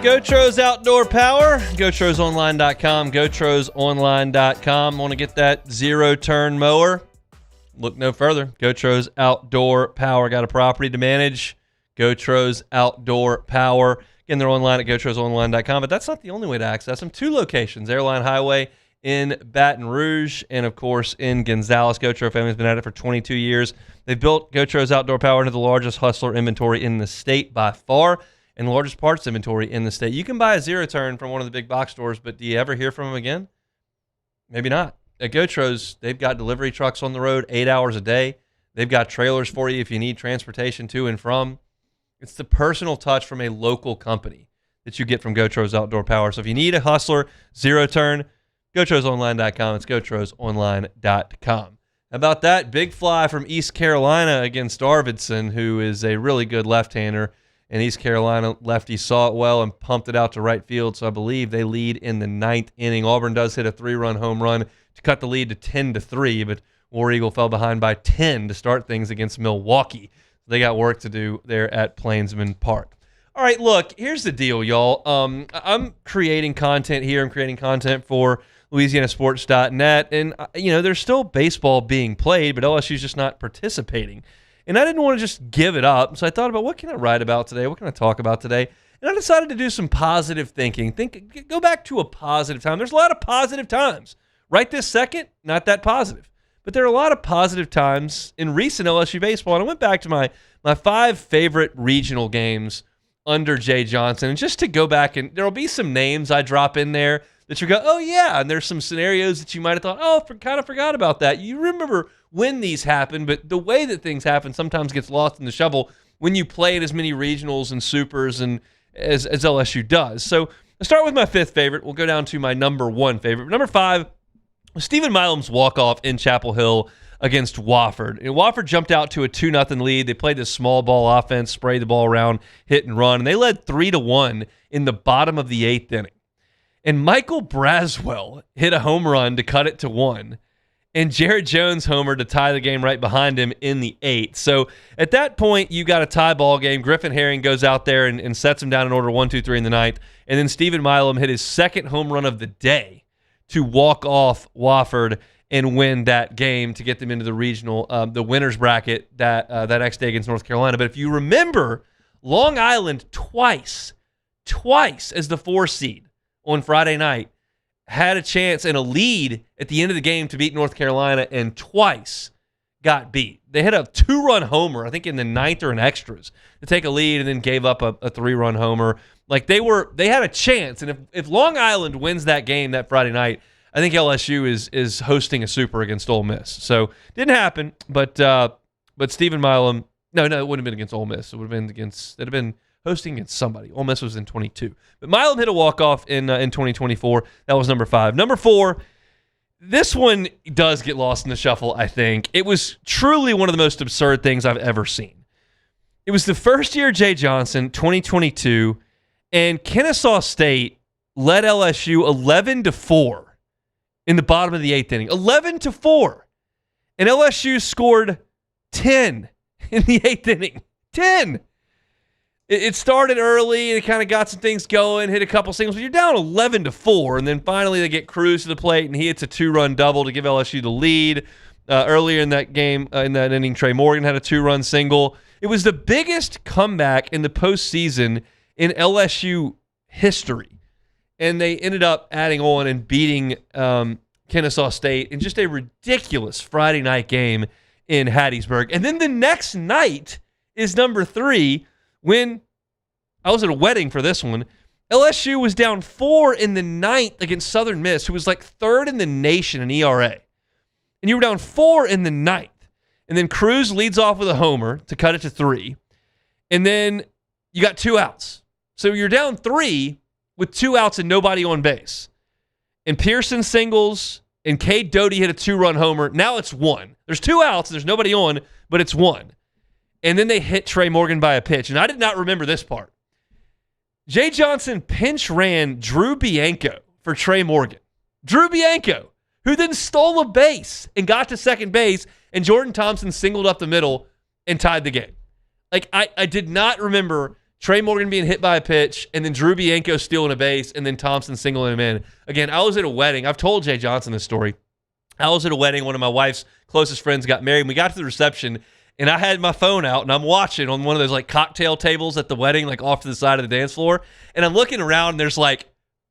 GoTro's Outdoor Power, GoTrosOnline.com, GoTrosOnline.com. Want to get that zero-turn mower? Look no further. GoTro's Outdoor Power. Got a property to manage? GoTro's Outdoor Power. Again, they're online at GoTrosOnline.com, but that's not the only way to access them. 2 locations, Airline Highway in Baton Rouge and, of course, in Gonzales. GoTro family's been at it for 22 years. They've built GoTro's Outdoor Power into the largest Hustler inventory in the state by far and the largest parts inventory in the state. You can buy a zero-turn from one of the big box stores, but do you ever hear from them again? Maybe not. At GoTro's, they've got delivery trucks on the road 8 hours a day. They've got trailers for you if you need transportation to and from. It's the personal touch from a local company that you get from GoTro's Outdoor Power. So if you need a Hustler zero-turn, GoTrosOnline.com. It's GoTrosOnline.com. How about that? Big fly from East Carolina against Arvidsson, who is a really good left-hander. And East Carolina lefty saw it well and pumped it out to right field. So I believe they lead in the 9th inning. Auburn does hit a 3-run home run to cut the lead to 10-3, but War Eagle fell behind by 10 to start things against Milwaukee. They got work to do there at Plainsman Park. All right, look, here's the deal, y'all. I'm creating content here. I'm creating content for LouisianaSports.net, and there's still baseball being played, but LSU's just not participating. And I didn't want to just give it up, so I thought about what can I write about today? What can I talk about today? And I decided to do some positive thinking. Go back to a positive time. There's a lot of positive times. Right this second, not that positive. But there are a lot of positive times in recent LSU baseball. And I went back to my 5 favorite regional games under Jay Johnson. And just to go back, and there will be some names I drop in there that you go, oh, yeah. And there's some scenarios that you might have thought, oh, kind of forgot about that. You remember when these happen, but the way that things happen sometimes gets lost in the shuffle when you play in as many regionals and supers and as LSU does. So I'll start with my 5th favorite. We'll go down to my number 1 favorite. Number 5 Stephen Milam's walk-off in Chapel Hill against Wofford. And Wofford jumped out to a 2-0 lead. They played this small ball offense, sprayed the ball around, hit and run, and they led 3-1 in the bottom of the 8th inning. And Michael Braswell hit a home run to cut it to 1. And Jared Jones homered to tie the game right behind him in the 8th. So at that point, you got a tie ball game. Griffin Herring goes out there and sets him down in order 1, 2, 3 in the 9th. And then Stephen Milam hit his second home run of the day to walk off Wofford and win that game to get them into the regional, the winners bracket that next day against North Carolina. But if you remember, Long Island twice as the 4 seed on Friday night had a chance and a lead at the end of the game to beat North Carolina and twice got beat. They hit a 2-run homer, I think in the 9th or in extras, to take a lead and then gave up a 3-run homer. Like they had a chance. And if Long Island wins that game that Friday night, I think LSU is hosting a super against Ole Miss. So didn't happen, but Stephen Milam, no, it wouldn't have been against Ole Miss. It would have been hosting against somebody. Ole Miss was in 22. But Milam hit a walk-off in 2024. That was number 5. Number 4, this one does get lost in the shuffle, I think. It was truly one of the most absurd things I've ever seen. It was the first year Jay Johnson, 2022, and Kennesaw State led LSU 11-4 in the bottom of the 8th inning. 11-4. And LSU scored 10 in the 8th inning. 10. It started early and it kind of got some things going, hit a couple singles, but you're down 11-4, and then finally they get Cruz to the plate and he hits a 2-run double to give LSU the lead. Earlier in that game, in that inning, Trey Morgan had a 2-run single. It was the biggest comeback in the postseason in LSU history, and they ended up adding on and beating Kennesaw State in just a ridiculous Friday night game in Hattiesburg. And then the next night is number 3. When I was at a wedding for this one, LSU was down 4 in the 9th against Southern Miss, who was like 3rd in the nation in ERA. And you were down 4 in the 9th. And then Cruz leads off with a homer to cut it to 3. And then you got 2 outs. So you're down 3 with 2 outs and nobody on base. And Pearson singles, and Cade Doty hit a 2-run homer. Now it's 1. There's 2 outs, there's nobody on, but it's 1. And then they hit Trey Morgan by a pitch. And I did not remember this part. Jay Johnson pinch ran Drew Bianco for Trey Morgan. Drew Bianco, who then stole a base and got to second base, and Jordan Thompson singled up the middle and tied the game. Like, I did not remember Trey Morgan being hit by a pitch and then Drew Bianco stealing a base and then Thompson singling him in. Again, I was at a wedding. I've told Jay Johnson this story. I was at a wedding. One of my wife's closest friends got married, and we got to the reception, and I had my phone out, and I'm watching on one of those like cocktail tables at the wedding, like off to the side of the dance floor. And I'm looking around, and there's like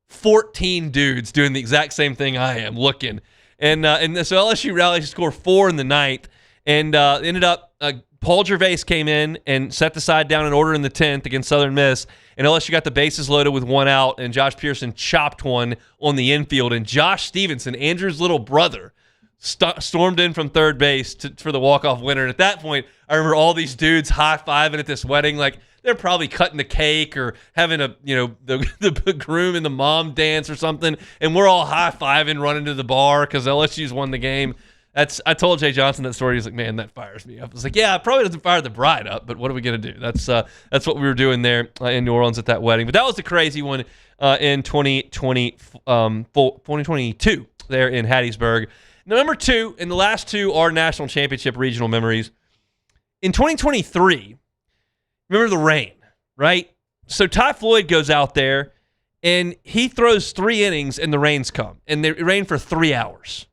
14 dudes doing the exact same thing I am, looking. And so LSU rallied to score 4 in the 9th, and ended up Paul Gervais came in and set the side down in order in the 10th against Southern Miss, and LSU got the bases loaded with 1 out, and Josh Pearson chopped one on the infield, and Josh Stevenson, Andrew's little brother, stormed in from third base for the walk-off winner. And at that point, I remember all these dudes high-fiving at this wedding, like they're probably cutting the cake or having the groom and the mom dance or something, and we're all high-fiving, running to the bar because LSU's won the game. I told Jay Johnson that story. He's like, man, that fires me up. I was like, yeah, it probably doesn't fire the bride up, but what are we going to do? That's what we were doing there in New Orleans at that wedding. But that was the crazy one in 2022 there in Hattiesburg. Now, number 2, and the last 2 are national championship regional memories. In 2023, remember the rain, right? So Ty Floyd goes out there, and he throws 3 innings, and the rains come. And it rained for 3 hours.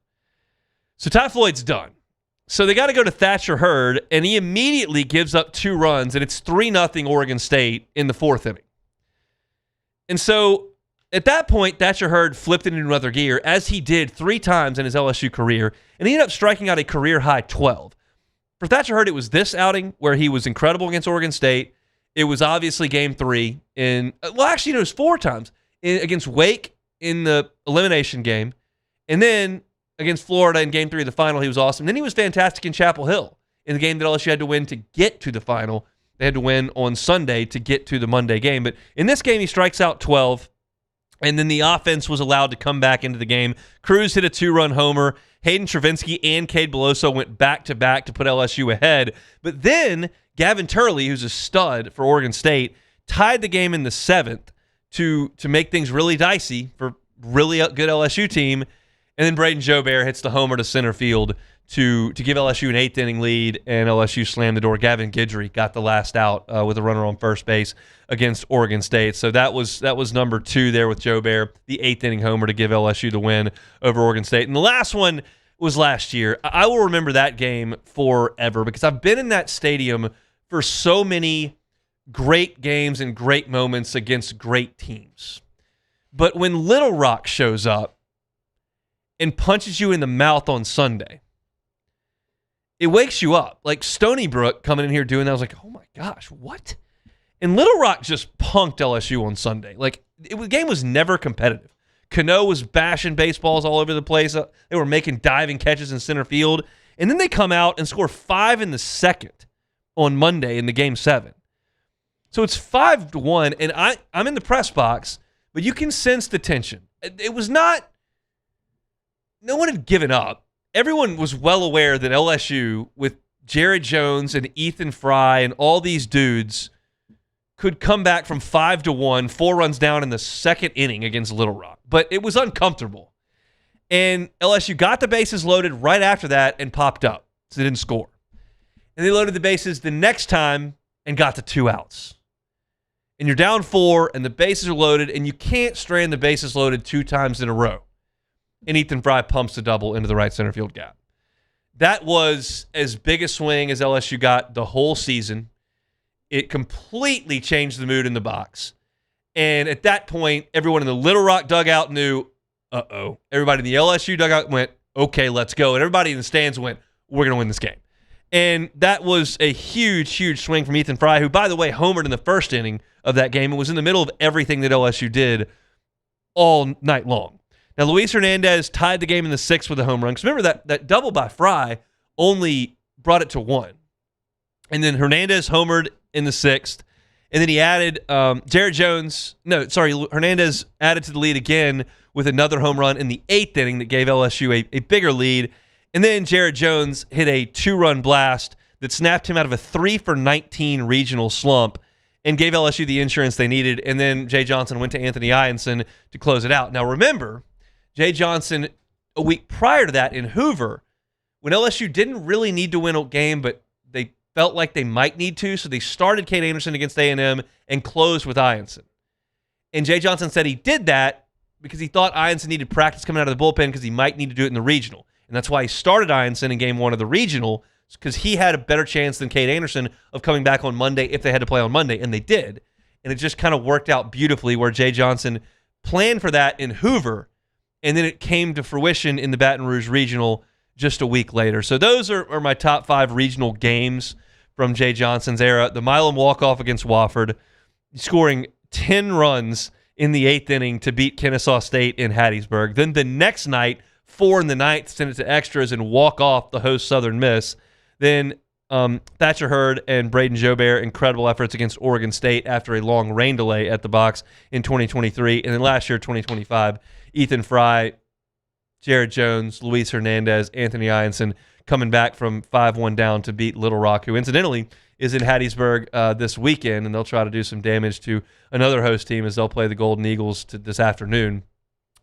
So Ty Floyd's done. So they got to go to Thatcher Hurd, and he immediately gives up 2 runs, and it's 3-0 Oregon State in the 4th inning. And so at that point, Thatcher Hurd flipped it into another gear, as he did 3 times in his LSU career, and he ended up striking out a career-high 12. For Thatcher Hurd, it was this outing where he was incredible against Oregon State. It was obviously Game 3 it was 4 times against Wake in the elimination game, and then against Florida in Game 3 of the final, he was awesome. Then he was fantastic in Chapel Hill in the game that LSU had to win to get to the final. They had to win on Sunday to get to the Monday game. But in this game, he strikes out 12. And then the offense was allowed to come back into the game. Cruz hit a 2-run homer. Hayden Travinski and Cade Beloso went back-to-back to put LSU ahead. But then Gavin Turley, who's a stud for Oregon State, tied the game in the 7th to make things really dicey for really good LSU team. And then Braden Joubert hits the homer to center field to give LSU an 8th-inning lead, and LSU slammed the door. Gavin Guidry got the last out with a runner on first base against Oregon State. So that was number 2 there with Joubert, the 8th-inning homer to give LSU the win over Oregon State. And the last one was last year. I will remember that game forever because I've been in that stadium for so many great games and great moments against great teams. But when Little Rock shows up and punches you in the mouth on Sunday, it wakes you up. Like Stony Brook coming in here doing that, I was like, oh my gosh, what? And Little Rock just punked LSU on Sunday. Like, the game was never competitive. Cano was bashing baseballs all over the place. They were making diving catches in center field. And then they come out and score 5 in the second on Monday in the game 7. So it's 5-1, and I'm in the press box, but you can sense the tension. It was not, no one had given up. Everyone was well aware that LSU, with Jared Jones and Ethan Fry and all these dudes, could come back from 5-1, 4 runs down in the second inning against Little Rock. But it was uncomfortable. And LSU got the bases loaded right after that and popped up, so they didn't score. And they loaded the bases the next time and got the 2 outs. And you're down 4, and the bases are loaded, and you can't strand the bases loaded 2 times in a row. And Ethan Fry pumps the double into the right center field gap. That was as big a swing as LSU got the whole season. It completely changed the mood in the box. And at that point, everyone in the Little Rock dugout knew, uh-oh. Everybody in the LSU dugout went, okay, let's go. And everybody in the stands went, we're going to win this game. And that was a huge, huge swing from Ethan Fry, who, by the way, homered in the first inning of that game and was in the middle of everything that LSU did all night long. Now, Luis Hernandez tied the game in the 6th with a home run. Because remember, that double by Fry only brought it to 1. And then Hernandez homered in the 6th. And then he added Hernandez added to the lead again with another home run in the 8th inning that gave LSU a bigger lead. And then Jared Jones hit a 2-run blast that snapped him out of a 3-for-19 regional slump and gave LSU the insurance they needed. And then Jay Johnson went to Anthony Ianson to close it out. Now, remember, Jay Johnson, a week prior to that in Hoover, when LSU didn't really need to win a game, but they felt like they might need to, so they started Cade Anderson against A&M and closed with Ianson. And Jay Johnson said he did that because he thought Ianson needed practice coming out of the bullpen because he might need to do it in the regional. And that's why he started Ianson in game 1 of the regional, because he had a better chance than Cade Anderson of coming back on Monday if they had to play on Monday, and they did. And it just kind of worked out beautifully where Jay Johnson planned for that in Hoover, and then it came to fruition in the Baton Rouge Regional just a week later. So those are my top 5 regional games from Jay Johnson's era. The Milam walk-off against Wofford, scoring 10 runs in the 8th inning to beat Kennesaw State in Hattiesburg. Then the next night, 4 in the 9th, send it to extras and walk off the host Southern Miss. Then Thatcher Hurd and Braden Joubert, incredible efforts against Oregon State after a long rain delay at the box in 2023. And then last year, 2025, Ethan Fry, Jared Jones, Luis Hernandez, Anthony Ianson coming back from 5-1 down to beat Little Rock, who incidentally is in Hattiesburg this weekend, and they'll try to do some damage to another host team as they'll play the Golden Eagles this afternoon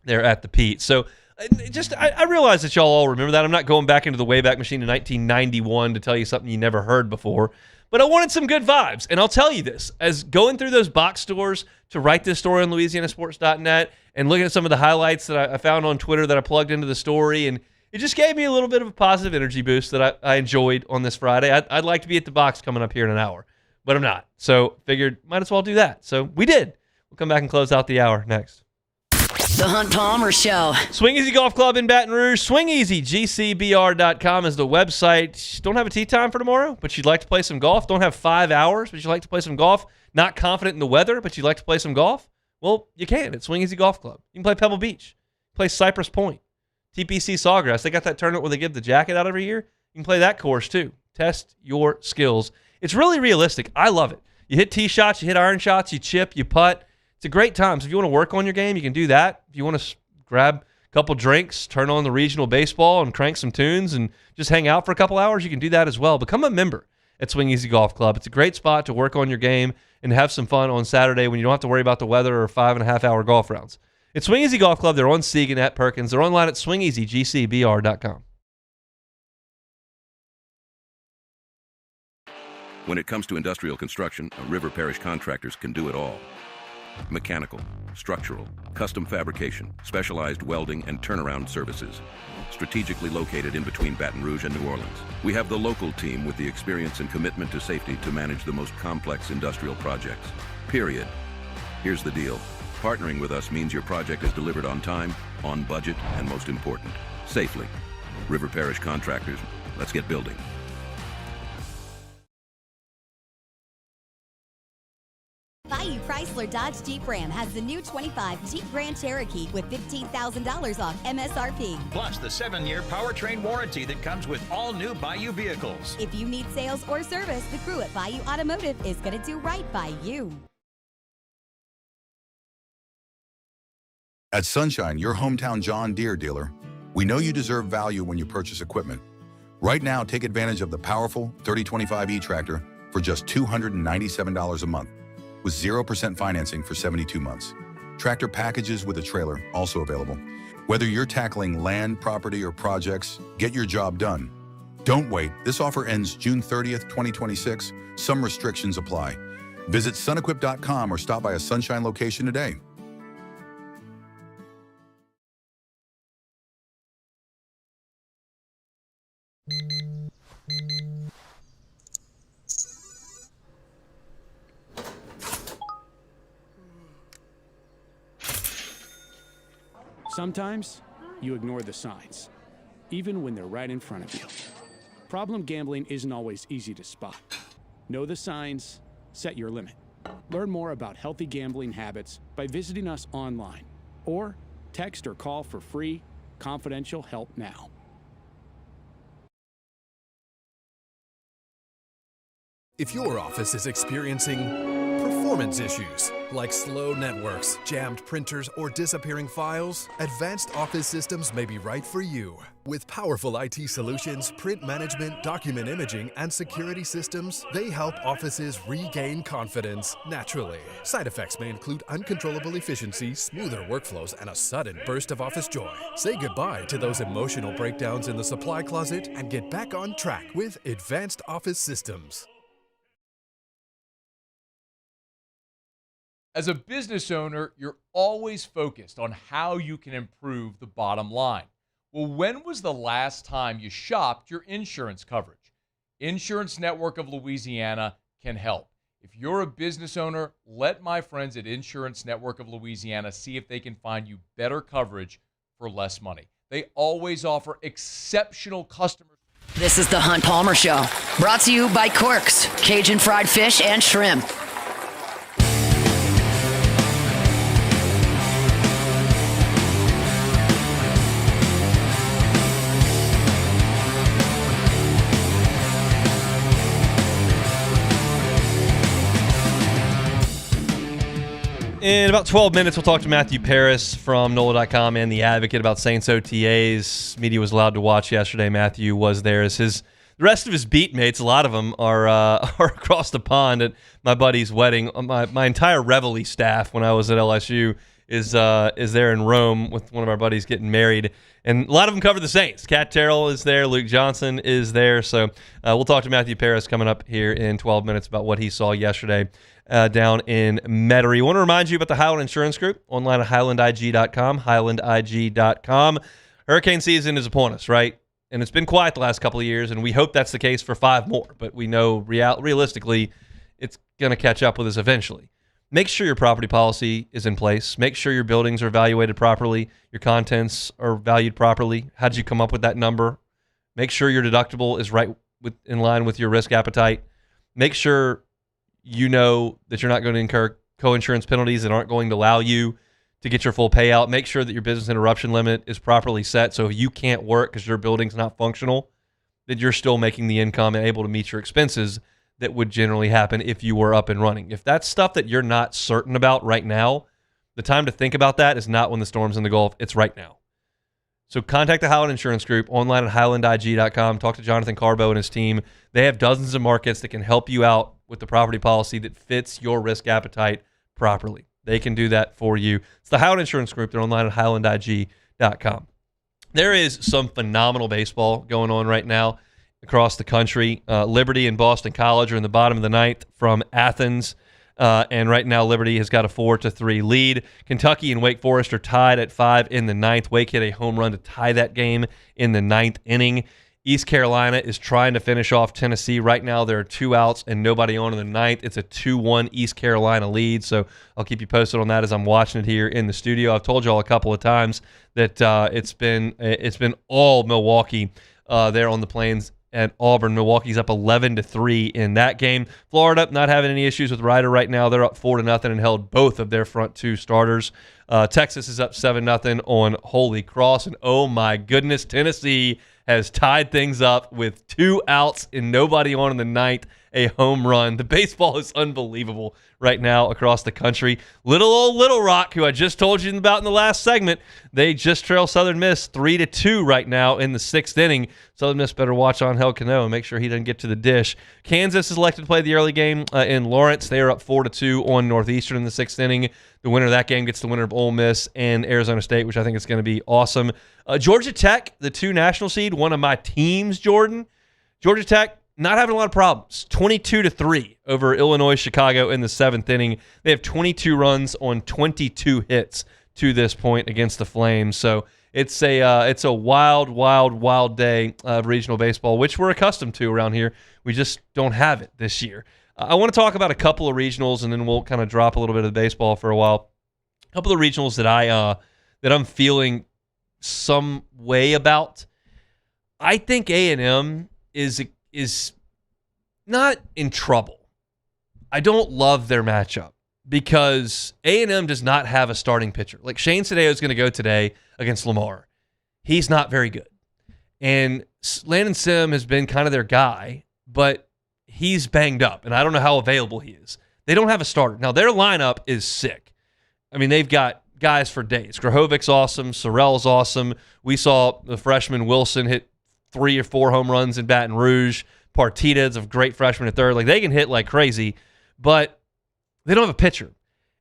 there at the Pete. So I realize that y'all all remember that. I'm not going back into the Wayback Machine in 1991 to tell you something you never heard before, but I wanted some good vibes. And I'll tell you this, as going through those box stores to write this story on LouisianaSports.net and looking at some of the highlights that I found on Twitter that I plugged into the story, and it just gave me a little bit of a positive energy boost that I enjoyed on this Friday. I'd like to be at the box coming up here in an hour, but I'm not. So figured might as well do that. So we did. We'll come back and close out the hour next. The Hunt Palmer Show. Swing Easy Golf Club in Baton Rouge. SwingEasyGCBR.com is the website. Don't have a tee time for tomorrow, but you'd like to play some golf. Don't have 5 hours, but you'd like to play some golf. Not confident in the weather, but you'd like to play some golf. Well, you can at Swing Easy Golf Club. You can play Pebble Beach. Play Cypress Point. TPC Sawgrass. They got that tournament where they give the jacket out every year. You can play that course too. Test your skills. It's really realistic. I love it. You hit tee shots, you hit iron shots, you chip, you putt. It's a great time. So if you want to work on your game, you can do that. If you want to grab a couple drinks, turn on the regional baseball and crank some tunes and just hang out for a couple hours, you can do that as well. Become a member at Swing Easy Golf Club. It's a great spot to work on your game and have some fun on Saturday when you don't have to worry about the weather or 5.5-hour golf rounds. It's Swing Easy Golf Club. They're on Siegen at Perkins. They're online at swingeasygcbr.com. When it comes to industrial construction, River Parish Contractors can do it all. Mechanical, structural, custom fabrication, specialized welding, and turnaround services. Strategically located in between Baton Rouge and New Orleans, we have the local team with the experience and commitment to safety to manage the most complex industrial projects. Period. Here's the deal. Partnering with us means your project is delivered on time, on budget, and most important, safely. River Parish Contractors, let's get building. Bayou Chrysler Dodge Jeep Ram has the new 25 Jeep Grand Cherokee with $15,000 off MSRP. Plus the 7-year powertrain warranty that comes with all new Bayou vehicles. If you need sales or service, the crew at Bayou Automotive is going to do right by you. At Sunshine, your hometown John Deere dealer, we know you deserve value when you purchase equipment. Right now, take advantage of the powerful 3025E tractor for just $297 a month, with 0% financing for 72 months. Tractor packages with a trailer also available. Whether you're tackling land, property, or projects, get your job done. Don't wait. This offer ends June 30th, 2026. Some restrictions apply. Visit sunequip.com or stop by a Sunshine location today. Sometimes you ignore the signs, even when they're right in front of you. Problem gambling isn't always easy to spot. Know the signs, set your limit. Learn more about healthy gambling habits by visiting us online or text or call for free, confidential help now. If your office is experiencing performance issues like slow networks, jammed printers, or disappearing files, Advanced Office Systems may be right for you. With powerful IT solutions, print management, document imaging, and security systems, they help offices regain confidence naturally. Side effects may include uncontrollable efficiency, smoother workflows, and a sudden burst of office joy. Say goodbye to those emotional breakdowns in the supply closet and get back on track with Advanced Office Systems. As a business owner, you're always focused on how you can improve the bottom line. Well, when was the last time you shopped your insurance coverage? Insurance Network of Louisiana can help. If you're a business owner, let my friends at Insurance Network of Louisiana see if they can find you better coverage for less money. They always offer exceptional customer. This is the Hunt Palmer Show, brought to you by Corks, Cajun fried fish and shrimp. In about 12 minutes, we'll talk to Matthew Paris from NOLA.com and The Advocate about Saints OTAs. Media was allowed to watch yesterday. Matthew was there as the rest of his beat mates, a lot of them are across the pond at my buddy's wedding. My entire Reveille staff when I was at LSU is there in Rome with one of our buddies getting married. And a lot of them cover the Saints. Cat Terrell is there. Luke Johnson is there. So we'll talk to Matthew Paris coming up here in 12 minutes about what he saw yesterday down in Metairie. I want to remind you about the Highland Insurance Group, online at highlandig.com, highlandig.com. Hurricane season is upon us, right? And it's been quiet the last couple of years, and we hope that's the case for 5 more. But we know realistically it's going to catch up with us eventually. Make sure your property policy is in place. Make sure your buildings are evaluated properly. Your contents are valued properly. How did you come up with that number? Make sure your deductible is right in line with your risk appetite. Make sure you know that you're not going to incur co-insurance penalties that aren't going to allow you to get your full payout. Make sure that your business interruption limit is properly set so if you can't work because your building's not functional, that you're still making the income and able to meet your expenses that would generally happen if you were up and running. If that's stuff that you're not certain about right now, The time to think about that is not when the storm's in the Gulf. It's right now. So contact the Highland Insurance Group online at highlandig.com. Talk to Jonathan Carbo and his team. They have dozens of markets that can help you out with the property policy that fits your risk appetite properly. They can do that for you. It's the Highland Insurance Group. They're online at highlandig.com. There is some phenomenal baseball going on right now across the country. Liberty and Boston College are in the bottom of the ninth from Athens. And right now, Liberty has got a 4-3 lead. Kentucky and Wake Forest are tied at 5 in the ninth. Wake hit a home run to tie that game in the ninth inning. East Carolina is trying to finish off Tennessee. Right now, there are 2 outs and nobody on in the ninth. It's a 2-1 East Carolina lead, so I'll keep you posted on that as I'm watching it here in the studio. I've told you all a couple of times that it's been all Milwaukee there on the Plains at Auburn. Milwaukee's up 11-3 in that game. Florida not having any issues with Ryder right now. They're up 4-0 and held both of their front 2 starters. Texas is up 7-0 on Holy Cross. And oh my goodness, Tennessee has tied things up with 2 outs and nobody on in the ninth, a home run. The baseball is unbelievable right now across the country. Little old Little Rock, who I just told you about in the last segment, they just trail Southern Miss 3-2 right now in the 6th inning. Southern Miss better watch on Hel Cano and make sure he doesn't get to the dish. Kansas is elected to play the early game in Lawrence. They are up 4-2 on Northeastern in the 6th inning. The winner of that game gets the winner of Ole Miss and Arizona State, which I think is going to be awesome. Georgia Tech, the 2 national seed, one of my teams, Jordan. Georgia Tech, not having a lot of problems. 22-3 over Illinois Chicago in the 7th inning. They have 22 runs on 22 hits to this point against the Flames. So it's a wild day of regional baseball, which we're accustomed to around here. We just don't have it this year. I want to talk about a couple of regionals, and then we'll kind of drop a little bit of the baseball for a while. A couple of regionals that I'm feeling some way about. I think A&M is not in trouble. I don't love their matchup because A&M does not have a starting pitcher. Like Shane Sadeo is going to go today against Lamar. He's not very good. And Landon Sim has been kind of their guy, but he's banged up, and I don't know how available he is. They don't have a starter. Now, their lineup is sick. I mean, they've got guys for days. Grahovic's awesome. Sorrell's awesome. We saw the freshman Wilson hit 3 or 4 home runs in Baton Rouge. Partita's a great freshman at third. Like, they can hit like crazy, but they don't have a pitcher.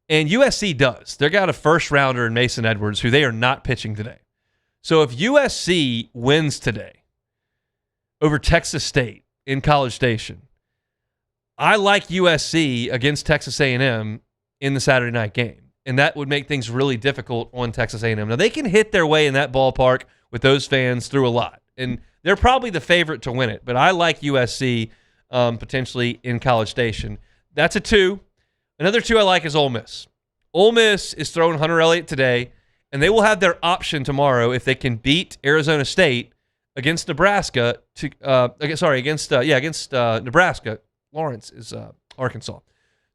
And USC does. They've got a first-rounder in Mason Edwards, who they are not pitching today. So if USC wins today over Texas State in College Station, I like USC against Texas A&M in the Saturday night game, and that would make things really difficult on Texas A&M. Now, they can hit their way in that ballpark with those fans through a lot, and they're probably the favorite to win it, but I like USC potentially in College Station. That's a 2. Another 2 I like is Ole Miss. Ole Miss is throwing Hunter Elliott today, and they will have their option tomorrow if they can beat Arizona State against Nebraska. Against Nebraska. Lawrence is Arkansas.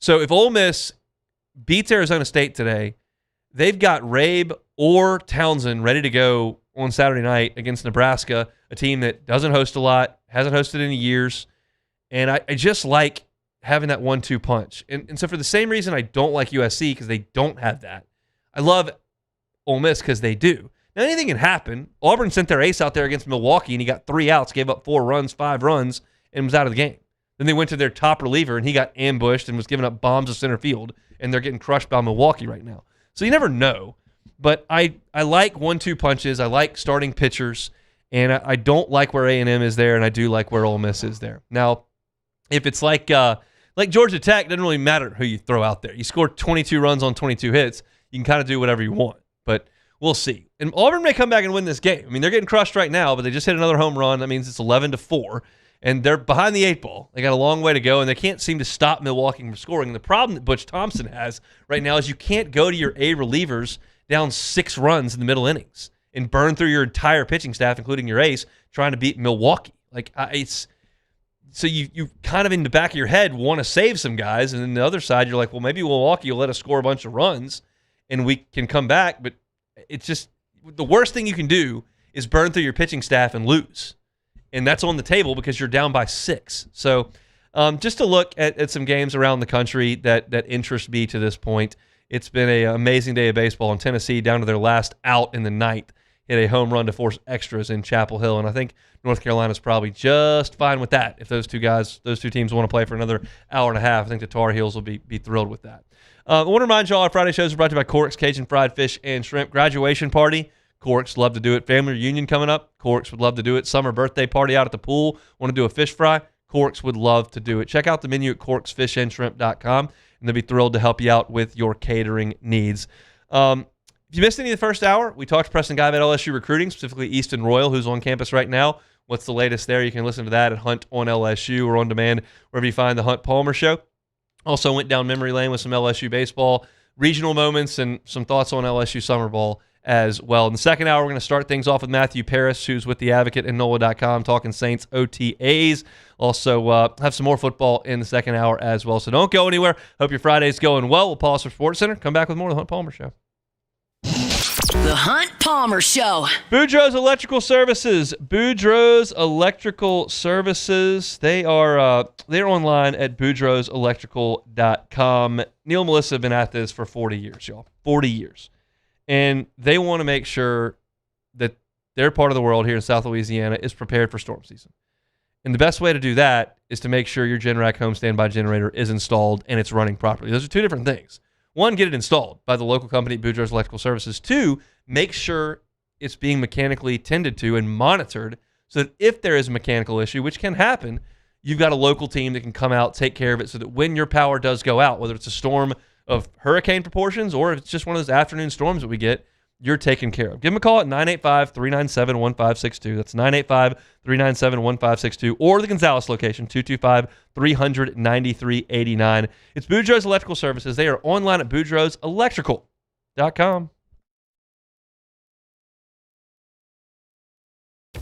So if Ole Miss beats Arizona State today, they've got Rabe or Townsend ready to go on Saturday night against Nebraska, a team that doesn't host a lot, hasn't hosted in years, and I just like having that 1-2 punch. And so for the same reason I don't like USC, because they don't have that, I love Ole Miss because they do. Now, anything can happen. Auburn sent their ace out there against Milwaukee, and he got 3 outs, gave up 4 runs, 5 runs, and was out of the game. Then they went to their top reliever, and he got ambushed and was giving up bombs to center field, and they're getting crushed by Milwaukee right now. So you never know. But I like 1-2 punches. I like starting pitchers, and I don't like where A&M is there, and I do like where Ole Miss is there. Now, if it's like Georgia Tech, it doesn't really matter who you throw out there. You score 22 runs on 22 hits, you can kind of do whatever you want. But we'll see. And Auburn may come back and win this game. I mean, they're getting crushed right now, but they just hit another home run. That means it's 11-4. And they're behind the 8 ball. They got a long way to go, and they can't seem to stop Milwaukee from scoring. And the problem that Butch Thompson has right now is you can't go to your A relievers down 6 runs in the middle innings and burn through your entire pitching staff, including your ace, trying to beat Milwaukee. So you kind of in the back of your head want to save some guys, and then the other side you're like, well, maybe Milwaukee will let us score a bunch of runs, and we can come back. But it's just the worst thing you can do is burn through your pitching staff and lose. And that's on the table because you're down by 6. So just to look at some games around the country that interest me to this point, It's been an amazing day of baseball in Tennessee, down to their last out in the ninth. Hit a home run to force extras in Chapel Hill, and I think North Carolina's probably just fine with that. If those two teams want to play for another hour and a half, I think the Tar Heels will be thrilled with that. I want to remind you all our Friday shows are brought to you by Corks, Cajun Fried Fish and Shrimp. Graduation party, Corks love to do it. Family reunion coming up, Corks would love to do it. Summer birthday party out at the pool, want to do a fish fry, Corks would love to do it. Check out the menu at corksfishandshrimp.com, and they'll be thrilled to help you out with your catering needs. If you missed any of the first hour, we talked to Preston Guy about LSU recruiting, specifically Easton Royal, who's on campus right now. What's the latest there? You can listen to that at Hunt on LSU or on demand wherever you find the Hunt Palmer Show. Also went down memory lane with some LSU baseball, regional moments, and some thoughts on LSU summer ball as well. In the second hour, we're going to start things off with Matthew Paris, who's with The Advocate and NOLA.com, talking Saints OTAs. Also have some more football in the second hour as well. So don't go anywhere. Hope your Friday's going well. We'll pause for Sports Center. Come back with more of the Hunt Palmer Show. The Hunt Palmer Show. Boudreaux's Electrical Services. Boudreaux's Electrical Services. They're online at boudreauxelectrical.com. Neil and Melissa have been at this for 40 years, y'all. 40 years. And they want to make sure that their part of the world here in South Louisiana is prepared for storm season. And the best way to do that is to make sure your Generac home standby generator is installed and it's running properly. Those are two different things. One, get it installed by the local company, Boudreaux's Electrical Services. Two, make sure it's being mechanically tended to and monitored so that if there is a mechanical issue, which can happen, you've got a local team that can come out, take care of it so that when your power does go out, whether it's a storm of hurricane proportions or if it's just one of those afternoon storms that we get, you're taken care of. Give them a call at 985-397-1562. That's 985-397-1562. Or the Gonzales location, 225-393-89. It's Boudreaux's Electrical Services. They are online at boudreauxelectrical.com.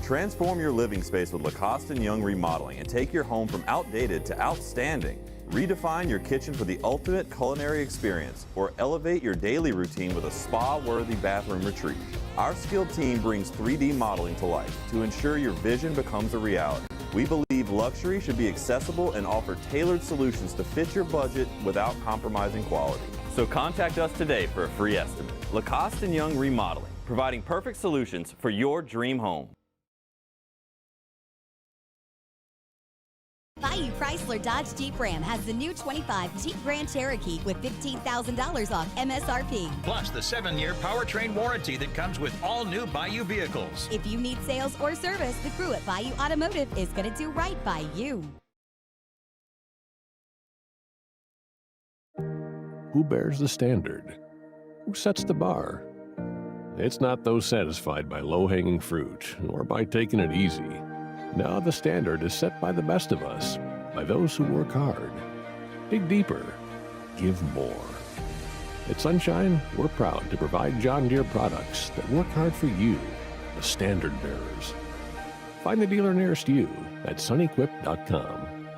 Transform your living space with Lacoste & Young Remodeling and take your home from outdated to outstanding. Redefine your kitchen for the ultimate culinary experience or elevate your daily routine with a spa-worthy bathroom retreat. Our skilled team brings 3D modeling to life to ensure your vision becomes a reality. We believe luxury should be accessible and offer tailored solutions to fit your budget without compromising quality. So contact us today for a free estimate. Lacoste & Young Remodeling, providing perfect solutions for your dream home. Bayou Chrysler Dodge Jeep Ram has the new 25 Jeep Grand Cherokee with $15,000 off MSRP. Plus the 7-year powertrain warranty that comes with all new Bayou vehicles. If you need sales or service, the crew at Bayou Automotive is going to do right by you. Who bears the standard? Who sets the bar? It's not those satisfied by low-hanging fruit or by taking it easy. Now the standard is set by the best of us, by those who work hard. Dig deeper. Give more. At Sunshine, we're proud to provide John Deere products that work hard for you, the standard bearers. Find the dealer nearest you at sunequip.com.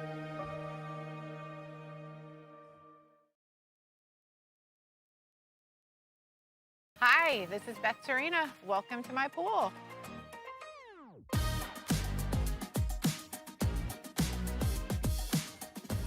Hi, this is Beth Serena. Welcome to my pool.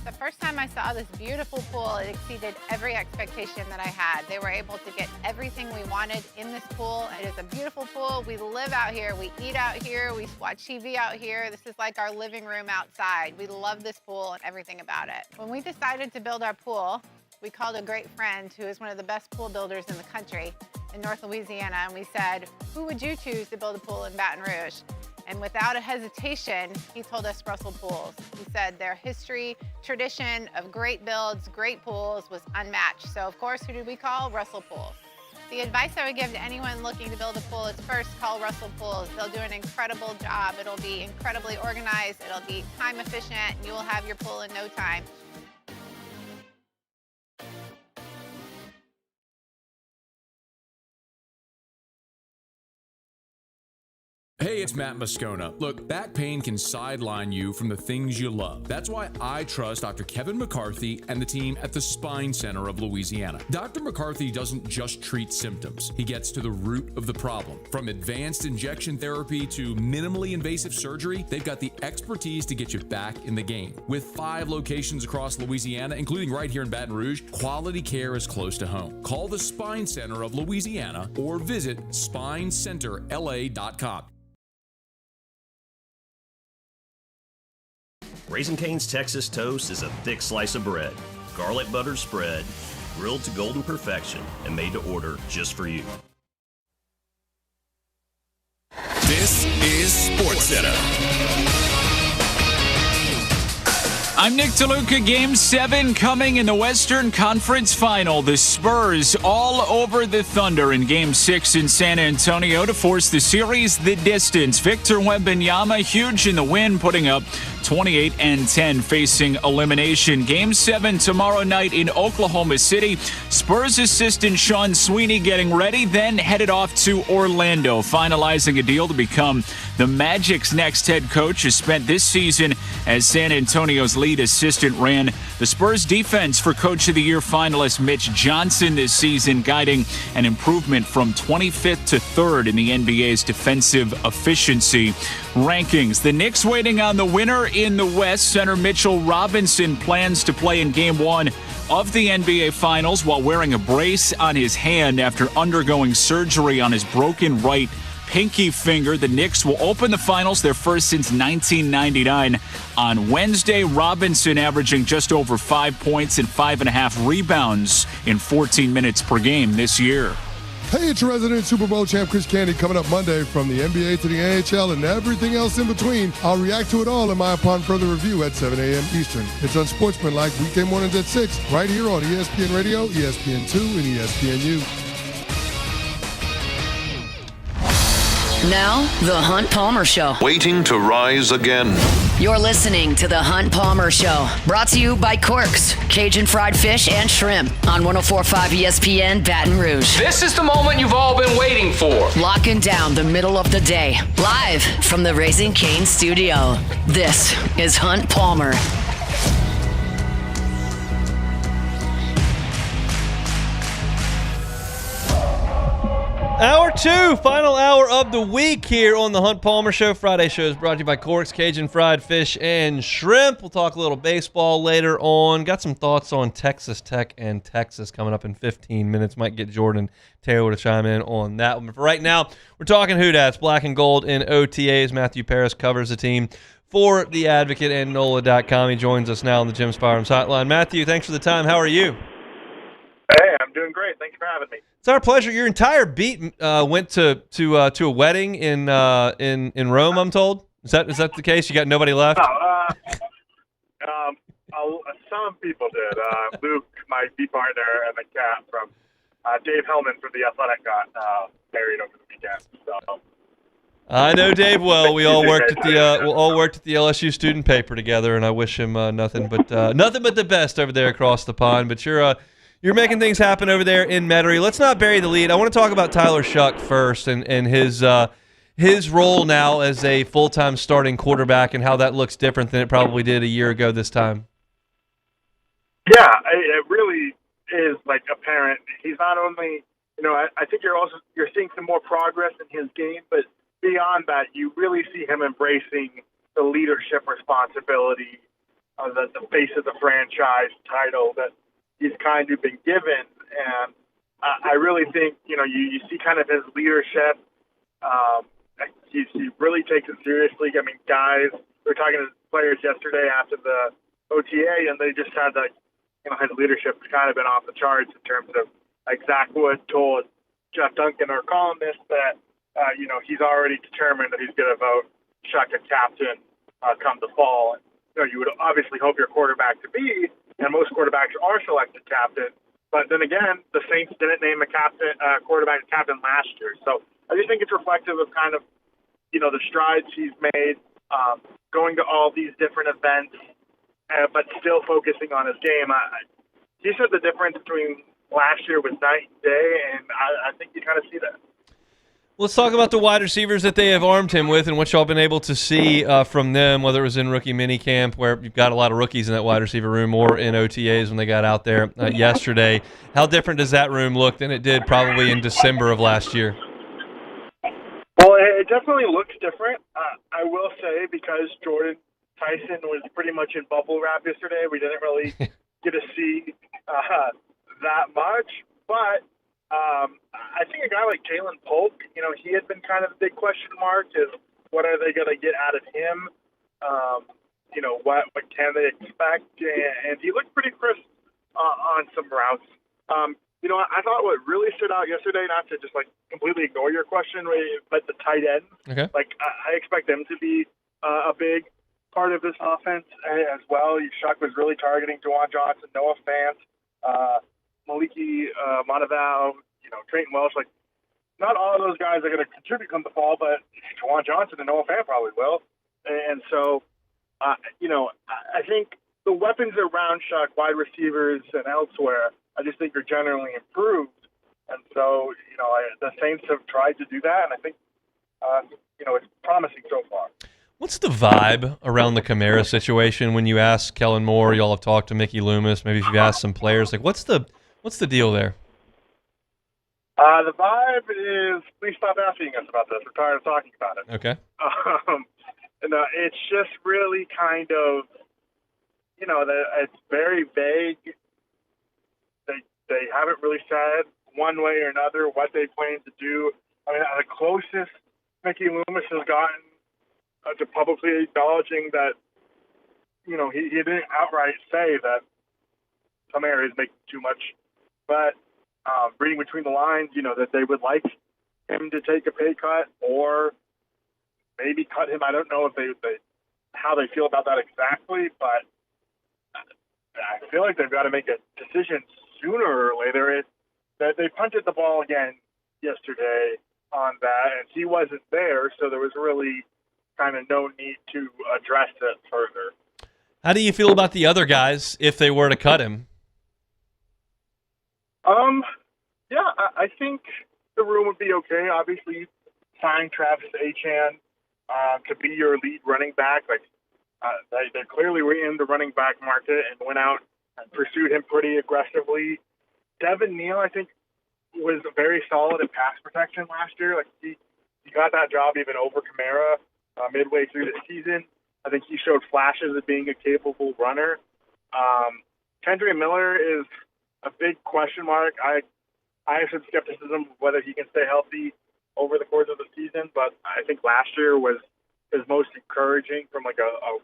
The first time I saw this beautiful pool, it exceeded every expectation that I had. They were able to get everything we wanted in this pool. It is a beautiful pool. We live out here, we eat out here, we watch TV out here. This is like our living room outside. We love this pool and everything about it. When we decided to build our pool, we called a great friend who is one of the best pool builders in the country in North Louisiana, and we said, who would you choose to build a pool in Baton Rouge? And without a hesitation, he told us Russell Pools. He said their history, tradition of great builds, great pools was unmatched. So of course, who did we call? Russell Pools. The advice I would give to anyone looking to build a pool is first call Russell Pools. They'll do an incredible job. It'll be incredibly organized. It'll be time efficient, and you will have your pool in no time. Hey, it's Matt Moscona. Look, back pain can sideline you from the things you love. That's why I trust Dr. Kevin McCarthy and the team at the Spine Center of Louisiana. Dr. McCarthy doesn't just treat symptoms. He gets to the root of the problem. From advanced injection therapy to minimally invasive surgery, they've got the expertise to get you back in the game. With 5 locations across Louisiana, including right here in Baton Rouge, quality care is close to home. Call the Spine Center of Louisiana or visit spinecenterla.com. Raising Cane's Texas Toast is a thick slice of bread, garlic butter spread, grilled to golden perfection, and made to order just for you. This is SportsCenter. I'm Nick DeLuca. Game 7 coming in the Western Conference Final. The Spurs all over the Thunder in Game 6 in San Antonio to force the series the distance. Victor Wembanyama huge in the win, putting up 28 and 10, facing elimination. Game 7 tomorrow night in Oklahoma City. Spurs assistant Sean Sweeney getting ready, then headed off to Orlando, finalizing a deal to become the Magic's next head coach. Has spent this season as San Antonio's lead assistant, ran the Spurs defense for Coach of the Year finalist Mitch Johnson this season, guiding an improvement from 25th to 3rd in the NBA's defensive efficiency rankings. The Knicks waiting on the winner in the West. Center Mitchell Robinson plans to play in Game 1 of the NBA Finals while wearing a brace on his hand after undergoing surgery on his broken right pinky finger. The Knicks will open the finals, their first since 1999, on Wednesday. Robinson averaging just over 5 points and 5.5 rebounds in 14 minutes per game this year. Hey, it's your resident Super Bowl champ Chris Candy coming up Monday. From the NBA to the NHL and everything else in between, I'll react to it all in my Upon Further review at 7 a.m. Eastern. It's Unsportsmanlike weekday mornings at 6, right here on ESPN Radio, ESPN2, and ESPNU. Now, The Hunt Palmer Show. Waiting to rise again. You're listening to The Hunt Palmer Show, brought to you by Corks, Cajun fried fish and shrimp on 104.5 ESPN Baton Rouge. This is the moment you've all been waiting for. Locking down the middle of the day, live from the Raising Cane studio. This is Hunt Palmer. Hour 2, final hour of the week here on the Hunt Palmer Show. Friday show is brought to you by Corks, Cajun fried fish and shrimp. We'll talk a little baseball later on. Got some thoughts on Texas Tech and Texas coming up in 15 minutes. Might get Jordan Taylor to chime in on that one. But for right now, we're talking Hoodats, black and gold in OTAs. Matthew Paris covers the team for The Advocate and NOLA.com. He joins us now on the Jim Spirums hotline. Matthew, thanks for the time. How are you? Hey, I'm doing great. Thanks for having me. It's our pleasure. Your entire beat went to a wedding in Rome, I'm told. Is that the case? You got nobody left? Some people did. Luke, my beat partner, and the cat from Dave Hellman for The Athletic got married over the weekend. So I know Dave well. We all worked at the LSU student paper together, and I wish him nothing but the best over there across the pond. But you're making things happen over there in Metairie. Let's not bury the lead. I want to talk about Tyler Shuck first and his role now as a full-time starting quarterback and how that looks different than it probably did a year ago this time. Yeah, it really is apparent. He's not only, I think you're seeing some more progress in his game, but beyond that, you really see him embracing the leadership responsibility of the face of the franchise title that he's kind of been given, and I really think you see kind of his leadership. He really takes it seriously. I mean, guys, we were talking to players yesterday after the OTA, and they just had his leadership has kind of been off the charts in terms of Zach Wood told Jeff Duncan, our columnist, that he's already determined that he's going to vote Shuck a captain come the fall. You would obviously hope your quarterback to be. And most quarterbacks are selected captain. But then again, the Saints didn't name a quarterback captain last year. So I just think it's reflective of kind of, the strides he's made, going to all these different events, but still focusing on his game. He said the difference between last year was night and day, and I think you kind of see that. Let's talk about the wide receivers that they have armed him with and what y'all been able to see from them, whether it was in rookie minicamp where you've got a lot of rookies in that wide receiver room or in OTAs when they got out there yesterday. How different does that room look than it did probably in December of last year? Well, it definitely looks different. I will say, because Jordan Tyson was pretty much in bubble wrap yesterday, we didn't really get to see that much. But I think a guy like Jalen Polk, he had been kind of a big question mark. Is what are they going to get out of him? What can they expect? And he looked pretty crisp on some routes. I thought what really stood out yesterday, not to just completely ignore your question, but the tight ends. Okay. I expect them to be a big part of this offense as well. Shuck was really targeting Juwan Johnson, Noah Fant, Maliki Monteval, Trayton Welsh. Not all of those guys are going to contribute on the ball, but Juwan Johnson and Noah Fant probably will. And so, I think the weapons around Shuck, wide receivers and elsewhere, I just think are generally improved. And so, the Saints have tried to do that, and I think, it's promising so far. What's the vibe around the Kamara situation when you ask Kellen Moore, y'all have talked to Mickey Loomis, maybe if you've asked some players, what's the deal there? The vibe is, please stop asking us about this. We're tired of talking about it. Okay. It's just really kind of, it's very vague. They haven't really said one way or another what they plan to do. I mean, the closest Mickey Loomis has gotten to publicly acknowledging that, he didn't outright say that Kamara is making too much, but reading between the lines, that they would like him to take a pay cut or maybe cut him. I don't know if how they feel about that exactly, but I feel like they've got to make a decision sooner or later. That they punted the ball again yesterday on that, and he wasn't there, so there was really kind of no need to address it further. How do you feel about the other guys if they were to cut him? Yeah, I think the room would be okay. Obviously, sign Travis Etienne to be your lead running back. They clearly were in the running back market and went out and pursued him pretty aggressively. Devin Neal, I think, was very solid in pass protection last year. He got that job even over Kamara midway through the season. I think he showed flashes of being a capable runner. Kendre Miller is a big question mark. I have some skepticism of whether he can stay healthy over the course of the season, but I think last year was his most encouraging from a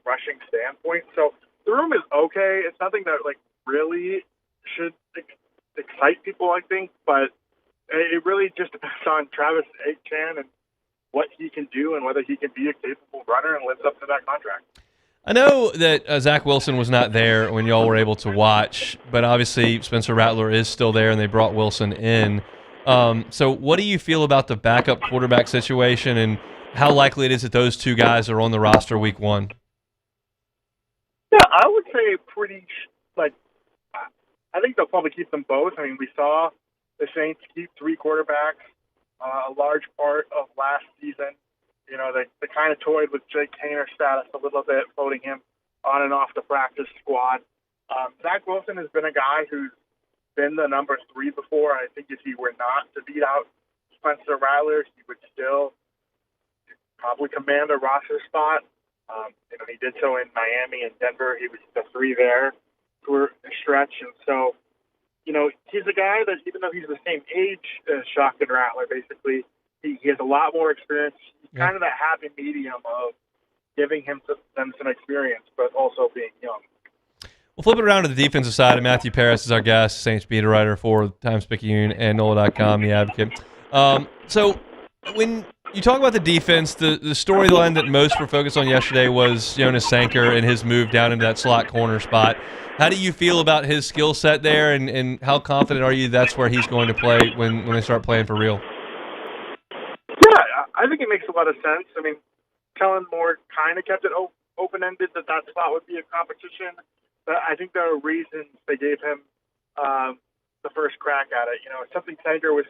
rushing standpoint. So the room is okay. It's nothing that really should excite people, I think, but it really just depends on Travis Etienne and what he can do and whether he can be a capable runner and lives up to that contract. I know that Zach Wilson was not there when y'all were able to watch, but obviously Spencer Rattler is still there, and they brought Wilson in. So what do you feel about the backup quarterback situation and how likely it is that those two guys are on the roster week one? Yeah, I would say pretty I think they'll probably keep them both. I mean, we saw the Saints keep three quarterbacks a large part of last season. They kind of toyed with Jake Hayner's status a little bit, floating him on and off the practice squad. Zach Wilson has been a guy who's been the number 3 before. I think if he were not to beat out Spencer Rattler, he would still probably command a roster spot. He did so in Miami and Denver. He was the 3 there for a stretch. And so, he's a guy that, even though he's the same age as Shuck and Rattler, basically, he has a lot more experience. He's kind of that happy medium of giving them some experience, but also being young. We'll flip it around to the defensive side, and Matthew Paris is our guest, Saints beat writer for Times-Picayune and NOLA.com, The Advocate. So when you talk about the defense, the storyline that most were focused on yesterday was Jonas Sanker and his move down into that slot corner spot. How do you feel about his skill set there, and how confident are you that's where he's going to play when they start playing for real? Yeah, I think it makes a lot of sense. I mean, Kellen Moore kind of kept it open-ended that slot would be a competition. But I think there are reasons they gave him the first crack at it. Something Sanker was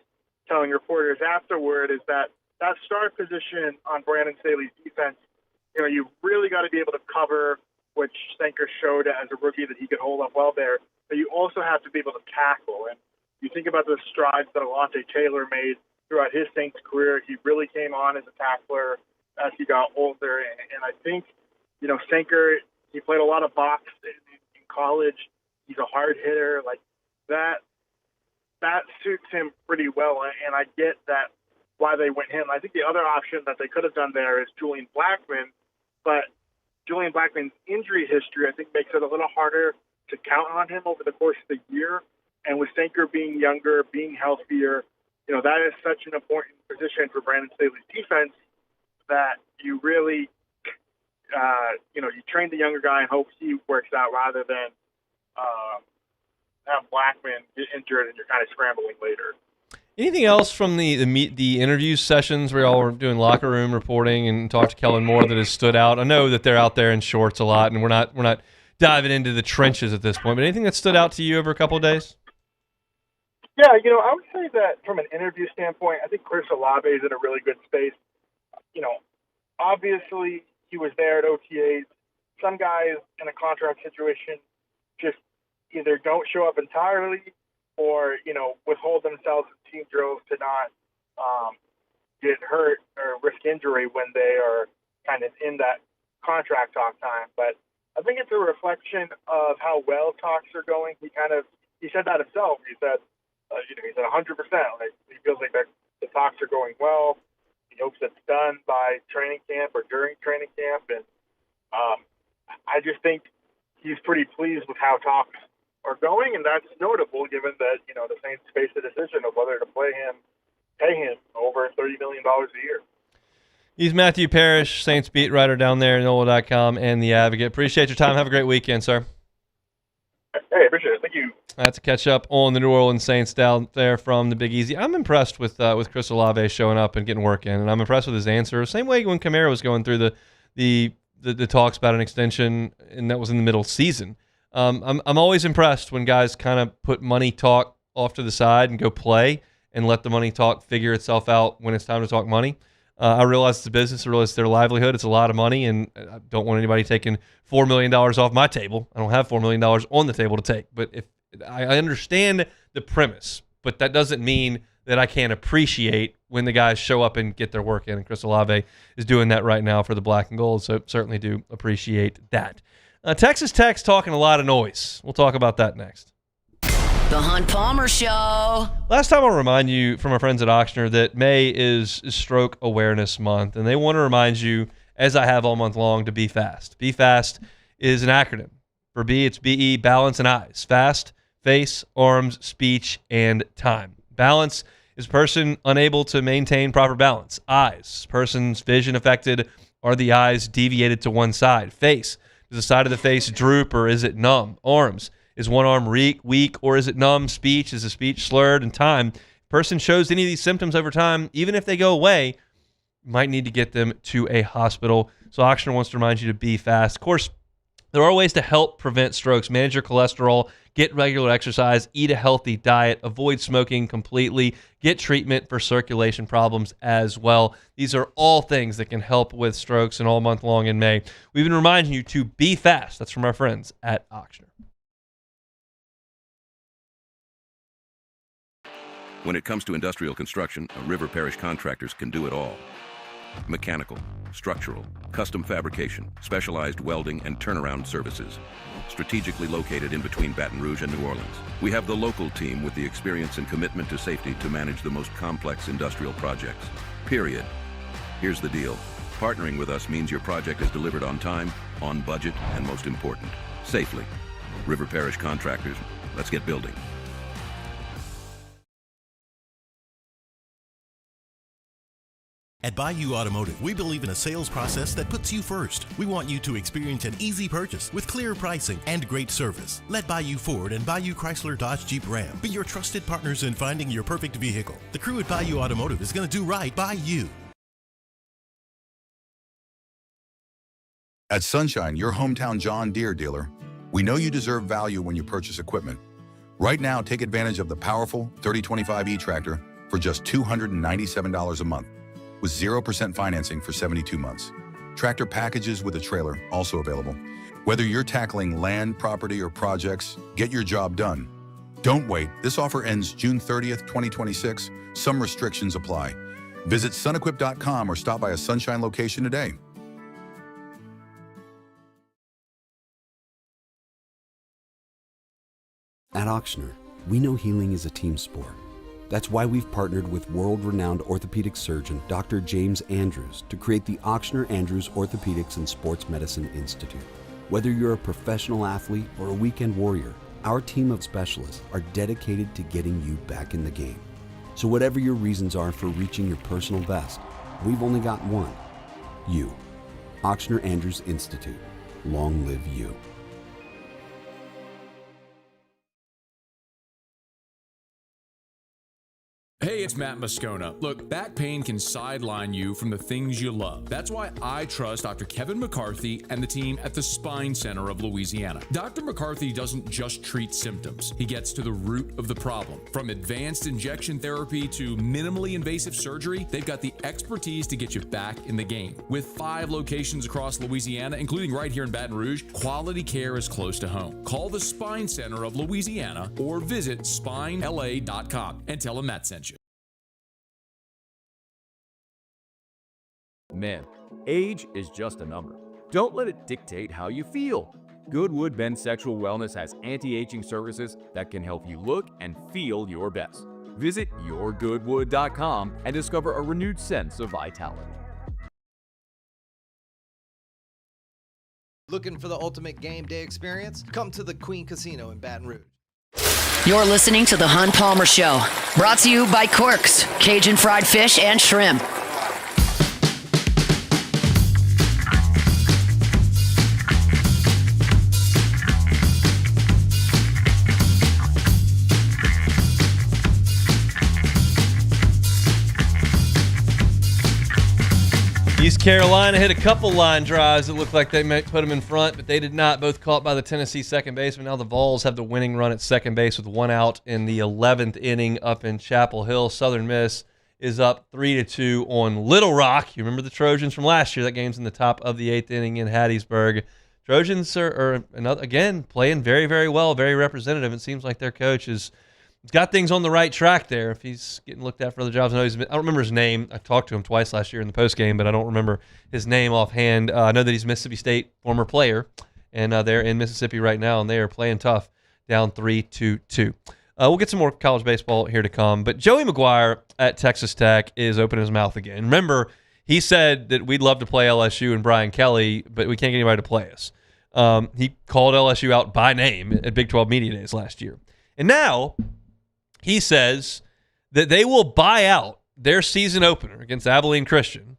telling reporters afterward is that that start position on Brandon Staley's defense, you really got to be able to cover, which Sanker showed as a rookie that he could hold up well there. But you also have to be able to tackle. And you think about the strides that Alontae Taylor made throughout his Saints career. He really came on as a tackler as he got older. And I think, Sanker, he played a lot of box in college. He's a hard hitter. Like that suits him pretty well. And I get that why they went him. I think the other option that they could have done there is Julian Blackmon. But Julian Blackmon's injury history, I think, makes it a little harder to count on him over the course of the year. And with Sanker being younger, being healthier, that is such an important position for Brandon Staley's defense that you really, you train the younger guy and hope he works out rather than have Blackmon get injured and you're kind of scrambling later. Anything else from the interview sessions where y'all were doing locker room reporting and talked to Kellen Moore that has stood out? I know that they're out there in shorts a lot, and we're not diving into the trenches at this point. But anything that stood out to you over a couple of days? Yeah, I would say that from an interview standpoint, I think Chris Olave is in a really good space. Obviously he was there at OTAs. Some guys in a contract situation just either don't show up entirely or, withhold themselves in team drills to not get hurt or risk injury when they are kind of in that contract talk time. But I think it's a reflection of how well talks are going. He said that himself. He said, he's at 100%. Like, he feels like the talks are going well. He hopes it's done by training camp or during training camp. And I just think he's pretty pleased with how talks are going, and that's notable given that, the Saints face the decision of whether to pay him over $30 million a year. He's Matthew Parrish, Saints beat writer down there at NOLA.com and The Advocate. Appreciate your time. Have a great weekend, sir. Hey, appreciate it. Thank you. That's a catch up on the New Orleans Saints down there from the Big Easy. I'm impressed with Chris Olave showing up and getting work in, and I'm impressed with his answer. Same way when Kamara was going through the talks about an extension, and that was in the middle of the season. I'm always impressed when guys kind of put money talk off to the side and go play and let the money talk figure itself out when it's time to talk money. I realize it's a business. I realize it's their livelihood. It's a lot of money, and I don't want anybody taking $4 million off my table. I don't have $4 million on the table to take. But if I understand the premise, but that doesn't mean that I can't appreciate when the guys show up and get their work in. And Chris Olave is doing that right now for the Black and Gold, so certainly do appreciate that. Texas Tech's talking a lot of noise. We'll talk about that next. The Hunt Palmer Show. Last time I'll remind you from our friends at Ochsner that May is Stroke Awareness Month, and they want to remind you, as I have all month long, to be fast. Be fast is an acronym. For B, it's BE, balance and eyes. Fast, face, arms, speech, and time. Balance is a person unable to maintain proper balance. Eyes, person's vision affected. Are the eyes deviated to one side? Face, does the side of the face droop or is it numb? Arms, is one arm weak or is it numb? Speech, is the speech slurred? And time, if person shows any of these symptoms over time, even if they go away, you might need to get them to a hospital. So Ochsner wants to remind you to be fast. Of course, there are ways to help prevent strokes. Manage your cholesterol, get regular exercise, eat a healthy diet, avoid smoking completely, get treatment for circulation problems as well. These are all things that can help with strokes, and all month long in May, we've been reminding you to be fast. That's from our friends at Ochsner. When it comes to industrial construction, River Parish Contractors can do it all. Mechanical, structural, custom fabrication, specialized welding, and turnaround services. Strategically located in between Baton Rouge and New Orleans, we have the local team with the experience and commitment to safety to manage the most complex industrial projects. Period. Here's the deal. Partnering with us means your project is delivered on time, on budget, and most important, safely. River Parish Contractors, let's get building. At Bayou Automotive, we believe in a sales process that puts you first. We want you to experience an easy purchase with clear pricing and great service. Let Bayou Ford and Bayou Chrysler Dodge Jeep Ram be your trusted partners in finding your perfect vehicle. The crew at Bayou Automotive is going to do right by you. At Sunshine, your hometown John Deere dealer, we know you deserve value when you purchase equipment. Right now, take advantage of the powerful 3025E tractor for just $297 a month. with 0% financing for 72 months. Tractor packages with a trailer also available. Whether you're tackling land, property, or projects, get your job done. Don't wait. This offer ends June 30th, 2026. Some restrictions apply. Visit sunequip.com or stop by a Sunshine location today. At Ochsner, we know healing is a team sport. That's why we've partnered with world-renowned orthopedic surgeon Dr. James Andrews to create the Ochsner Andrews Orthopedics and Sports Medicine Institute. Whether you're a professional athlete or a weekend warrior, our team of specialists are dedicated to getting you back in the game. So whatever your reasons are for reaching your personal best, we've only got one: you. Ochsner Andrews Institute. Long live you. Hey, it's Matt Moscona. Look, back pain can sideline you from the things you love. That's why I trust Dr. Kevin McCarthy and the team at the Spine Center of Louisiana. Dr. McCarthy doesn't just treat symptoms. He gets to the root of the problem. From advanced injection therapy to minimally invasive surgery, they've got the expertise to get you back in the game. With 5 locations across Louisiana, including right here in Baton Rouge, quality care is close to home. Call the Spine Center of Louisiana or visit spinela.com and tell them Matt sent you. Men, age is just a number. Don't let it dictate how you feel. Goodwood Men's Sexual Wellness has anti-aging services that can help you look and feel your best. Visit yourgoodwood.com and discover a renewed sense of vitality. Looking for the ultimate game day experience? Come to the Queen Casino in Baton Rouge. You're listening to The Hunt Palmer Show, brought to you by Quirks, Cajun fried fish and shrimp. East Carolina hit a couple line drives that looked like they might put them in front, but they did not. Both caught by the Tennessee second baseman. Now the Vols have the winning run at second base with 1 out in the 11th inning up in Chapel Hill. Southern Miss is up 3-2 on Little Rock. You remember the Trojans from last year. That game's in the top of the 8th inning in Hattiesburg. Trojans are again playing very, very well, very representative. It seems like their coach is got things on the right track there. If he's getting looked at for other jobs, I don't remember his name. I talked to him twice last year in the postgame, but I don't remember his name offhand. I know that he's Mississippi State former player, and they're in Mississippi right now, and they are playing tough, down 3-2. We'll get some more college baseball here to come, but Joey McGuire at Texas Tech is opening his mouth again. Remember, he said that we'd love to play LSU and Brian Kelly, but we can't get anybody to play us. He called LSU out by name at Big 12 Media Days last year. And now he says that they will buy out their season opener against Abilene Christian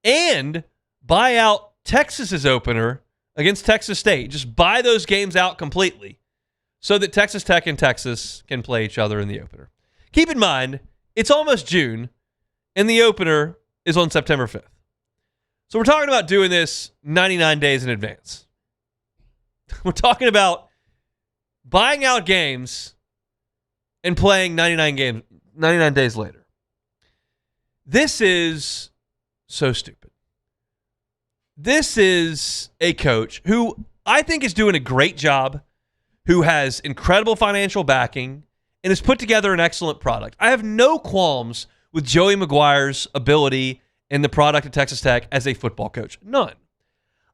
and buy out Texas's opener against Texas State. Just buy those games out completely so that Texas Tech and Texas can play each other in the opener. Keep in mind, it's almost June, and the opener is on September 5th. So we're talking about doing this 99 days in advance. We're talking about buying out games and playing 99 days later. This is so stupid. This is a coach who I think is doing a great job, who has incredible financial backing, and has put together an excellent product. I have no qualms with Joey McGuire's ability and the product at Texas Tech as a football coach. None.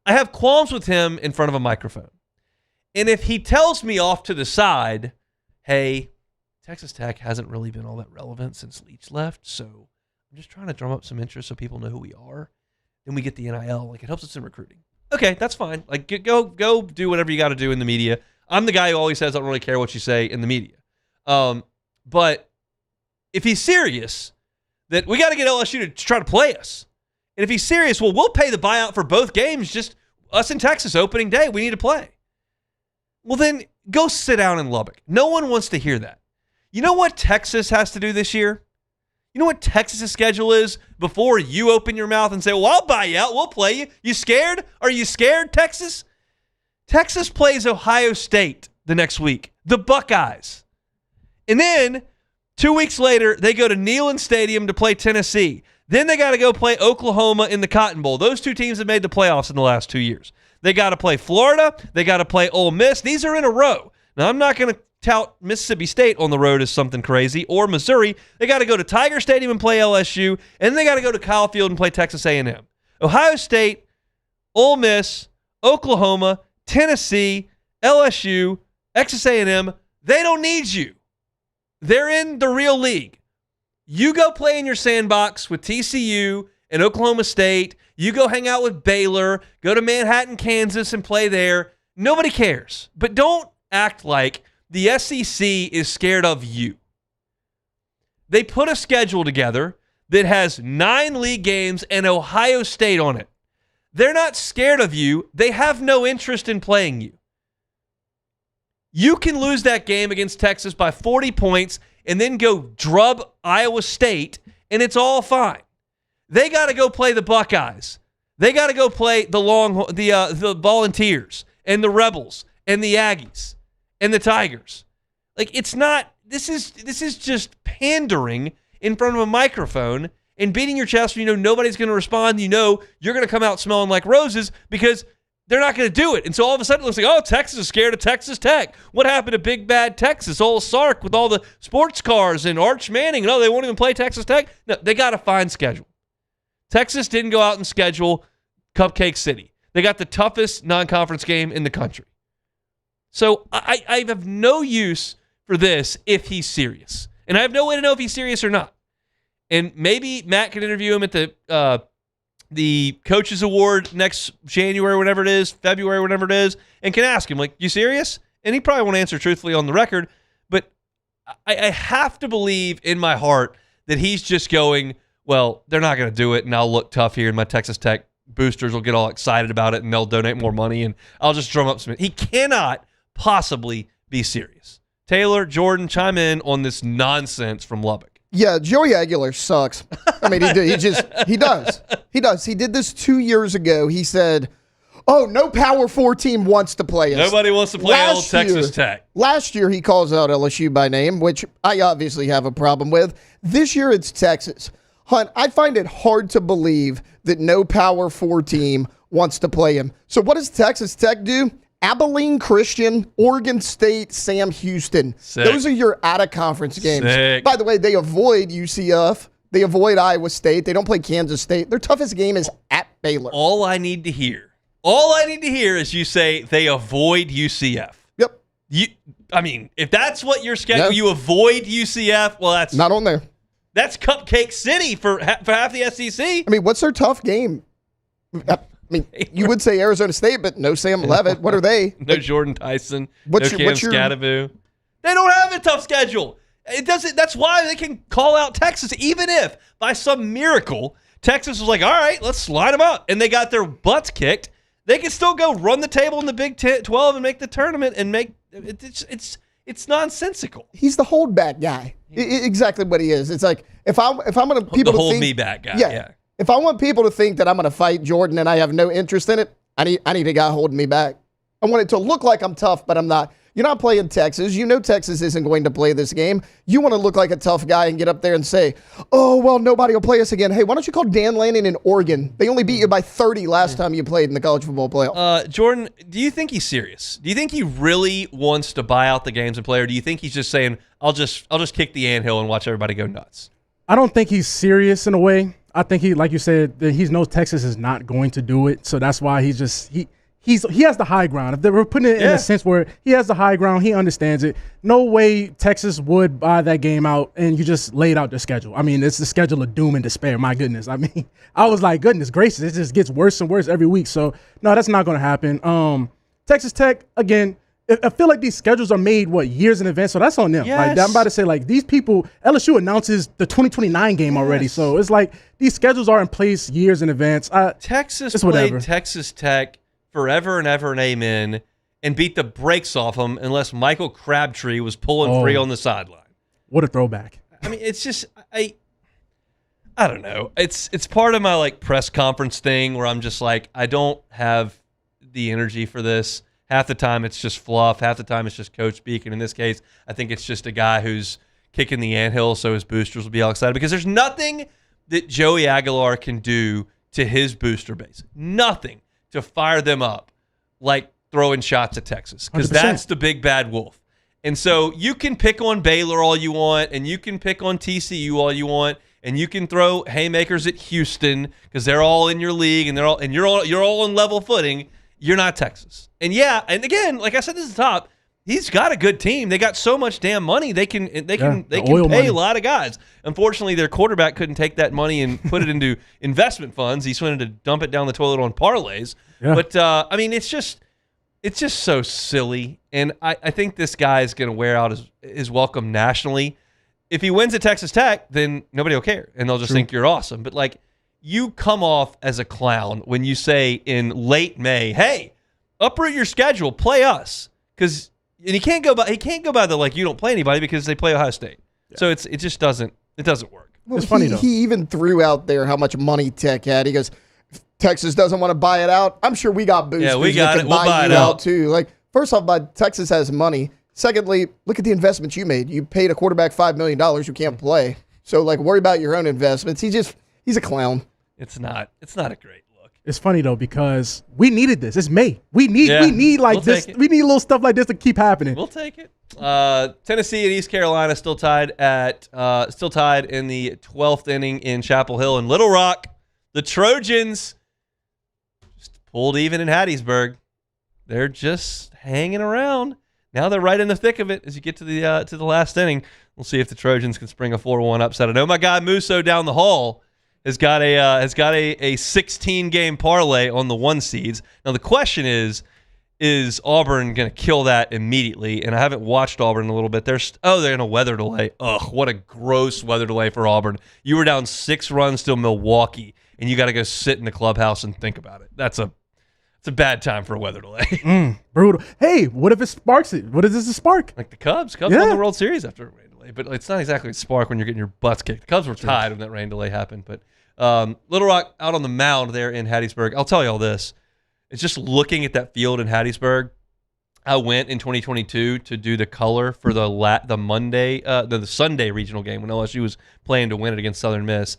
I have qualms with him in front of a microphone. And if he tells me off to the side, hey, Texas Tech hasn't really been all that relevant since Leach left, so I'm just trying to drum up some interest so people know who we are. Then we get the NIL. Like, it helps us in recruiting. Okay, that's fine. Like, go do whatever you got to do in the media. I'm the guy who always says I don't really care what you say in the media. But if he's serious that we got to get LSU to try to play us, and if he's serious, well, we'll pay the buyout for both games, just us in Texas opening day. We need to play. Well, then go sit down in Lubbock. No one wants to hear that. You know what Texas has to do this year? You know what Texas's schedule is before you open your mouth and say, well, I'll buy you out. We'll play you. You scared? Are you scared, Texas? Texas plays Ohio State the next week, the Buckeyes. And then 2 weeks later, they go to Neyland Stadium to play Tennessee. Then they got to go play Oklahoma in the Cotton Bowl. Those two teams have made the playoffs in the last 2 years. They got to play Florida. They got to play Ole Miss. These are in a row. Now, I'm not going to tout Mississippi State on the road as something crazy, or Missouri. They got to go to Tiger Stadium and play LSU, and then they got to go to Kyle Field and play Texas A&M. Ohio State, Ole Miss, Oklahoma, Tennessee, LSU, Texas A&M, they don't need you. They're in the real league. You go play in your sandbox with TCU and Oklahoma State. You go hang out with Baylor, go to Manhattan, Kansas, and play there. Nobody cares. But don't act like the SEC is scared of you. They put a schedule together that has 9 league games and Ohio State on it. They're not scared of you. They have no interest in playing you. You can lose that game against Texas by 40 points and then go drub Iowa State, and it's all fine. They got to go play the Buckeyes. They got to go play the Volunteers and the Rebels and the Aggies and the Tigers. Like, it's not, this is just pandering in front of a microphone and beating your chest when you know nobody's going to respond. You know you're going to come out smelling like roses because they're not going to do it. And so all of a sudden it looks like, oh, Texas is scared of Texas Tech. What happened to Big Bad Texas? Old Sark with all the sports cars and Arch Manning. No, they won't even play Texas Tech. No, they got to find schedule. Texas didn't go out and schedule Cupcake City. They got the toughest non-conference game in the country. So I have no use for this if he's serious. And I have no way to know if he's serious or not. And maybe Matt can interview him at the Coaches Award next January, whenever it is, February, whenever it is, and can ask him, like, you serious? And he probably won't answer truthfully on the record. But I have to believe in my heart that he's just going, well, they're not going to do it, and I'll look tough here, and my Texas Tech boosters will get all excited about it, and they'll donate more money, and I'll just drum up some. He cannot possibly be serious. Taylor, Jordan, chime in on this nonsense from Lubbock. Yeah, Joey Aguilar sucks. I mean, he does. He did this 2 years ago. He said, oh, no Power 4 team wants to play us. Nobody wants to play old Texas Tech. Last year, he calls out LSU by name, which I obviously have a problem with. This year, it's Texas. Hunt, I find it hard to believe that no Power 4 team wants to play him. So what does Texas Tech do? Abilene Christian, Oregon State, Sam Houston. Sick. Those are your out-of-conference games. Sick. By the way, they avoid UCF. They avoid Iowa State. They don't play Kansas State. Their toughest game is at Baylor. All I need to hear is you say they avoid UCF. Yep. If that's what your schedule, you avoid UCF, well, that's not on there. That's Cupcake City for half the SEC. I mean, what's their tough game? I mean, you would say Arizona State, but no Sam Leavitt. What are they? No Jordan Tyson. What's no your Scadaboo. They don't have a tough schedule. It doesn't. That's why they can call out Texas, even if by some miracle Texas was like, all right, let's line them up, and they got their butts kicked. They can still go run the table in the Big 12 and make the tournament and make it's nonsensical. He's the holdback guy. Exactly what he is. It's like if I'm going to people the to hold think, me back guy. Yeah. If I want people to think that I'm going to fight Jordan and I have no interest in it, I need a guy holding me back. I want it to look like I'm tough, but I'm not. You're not playing Texas. You know Texas isn't going to play this game. You want to look like a tough guy and get up there and say, oh, well, nobody will play us again. Hey, why don't you call Dan Lanning in Oregon? They only beat you by 30 last time you played in the college football playoff. Jordan, do you think he's serious? Do you think he really wants to buy out the games and play, or do you think he's just saying, I'll just kick the anthill and watch everybody go nuts? I don't think he's serious in a way. I think he, like you said, that he knows Texas is not going to do it, so that's why he has the high ground. If they were putting it in a sense where he has the high ground, he understands it. No way Texas would buy that game out and you just laid out the schedule. I mean, it's the schedule of doom and despair. My goodness. I mean, I was like, goodness gracious, it just gets worse and worse every week. So, no, that's not going to happen. Texas Tech, again, I feel like these schedules are made, years in advance, so that's on them. Yes. Like, I'm about to say, these people, LSU announces the 2029 game already, so it's like these schedules are in place years in advance. Texas played Texas Tech forever and ever and amen and beat the brakes off them unless Michael Crabtree was pulling free on the sideline. What a throwback. I mean, it's just, I don't know. It's part of my press conference thing where I'm just like, I don't have the energy for this. Half the time it's just fluff. Half the time it's just coach speak. And in this case, I think it's just a guy who's kicking the anthill so his boosters will be all excited because there's nothing that Joey Aguilar can do to his booster base. Nothing to fire them up like throwing shots at Texas, because that's the big bad wolf. And so you can pick on Baylor all you want, and you can pick on TCU all you want, and you can throw haymakers at Houston because they're all in your league and you're all on level footing. You're not Texas. And yeah, and again, like I said, this is the top. He's got a good team. They got so much damn money. They can pay a lot of guys. Unfortunately, their quarterback couldn't take that money and put it into investment funds. He wanted to dump it down the toilet on parlays. Yeah. But I mean, it's just so silly. And I think this guy is going to wear out his welcome nationally. If he wins at Texas Tech, then nobody will care, and they'll just think you're awesome. But like, you come off as a clown when you say in late May, "Hey, uproot your schedule, play us," because he can't go by the like you don't play anybody because they play Ohio State. Yeah. So it just doesn't work. Well, it's funny though. He even threw out there how much money Tech had. He goes, if Texas doesn't want to buy it out, I'm sure we got boosters. Yeah, we got it. We'll buy it out too. Like, first off, Texas has money. Secondly, look at the investments you made. You paid a quarterback $5 million who can't play. So like, worry about your own investments. He's a clown. It's not a great look. It's funny though, because we needed this. It's May. We need like this. We need little stuff like this to keep happening. We'll take it. Tennessee and East Carolina still tied in the 12th inning in Chapel Hill and Little Rock. The Trojans just pulled even in Hattiesburg. They're just hanging around. Now they're right in the thick of it as you get to the last inning. We'll see if the Trojans can spring a 4-1 upset. I know my guy Musso down the hall has got a 16-game parlay on the 1 seeds. Now the question is Auburn going to kill that immediately? And I haven't watched Auburn in a little bit. They're in a weather delay. Ugh, what a gross weather delay for Auburn. You were down 6 runs to Milwaukee, and you got to go sit in the clubhouse and think about it. It's a bad time for a weather delay. Brutal. Hey, what if it sparks it? What is this a spark? Like the Cubs. Cubs won the World Series after a rain delay, but it's not exactly a spark when you're getting your butts kicked. The Cubs were tied when that rain delay happened. But Little Rock out on the mound there in Hattiesburg. I'll tell you all this. It's just looking at that field in Hattiesburg. I went in 2022 to do the color for the Sunday regional game when LSU was playing to win it against Southern Miss.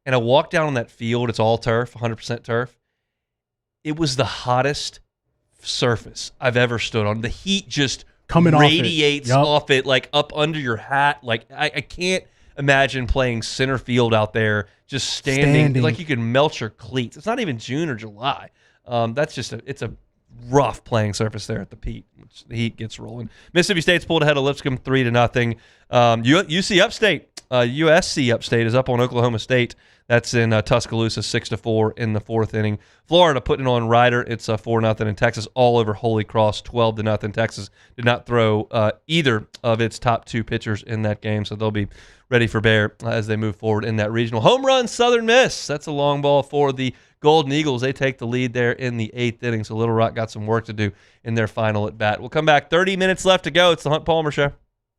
And I walked down on that field. It's all turf, 100% turf. It was the hottest surface I've ever stood on. The heat just radiates off it, like up under your hat. Like I can't imagine playing center field out there, just standing. Like you could melt your cleats. It's not even June or July. It's a rough playing surface there at the Pete, which the heat gets rolling. Mississippi State's pulled ahead of Lipscomb 3-0. USC Upstate is up on Oklahoma State. That's in Tuscaloosa, 6-4 in the 4th inning. Florida putting on Rider. It's 4-0. And Texas all over Holy Cross, 12-0. Texas did not throw either of its top 2 pitchers in that game, so they'll be ready for bear as they move forward in that regional. Home run, Southern Miss. That's a long ball for the Golden Eagles. They take the lead there in the 8th inning, so Little Rock got some work to do in their final at bat. We'll come back. 30 minutes left to go. It's the Hunt Palmer Show.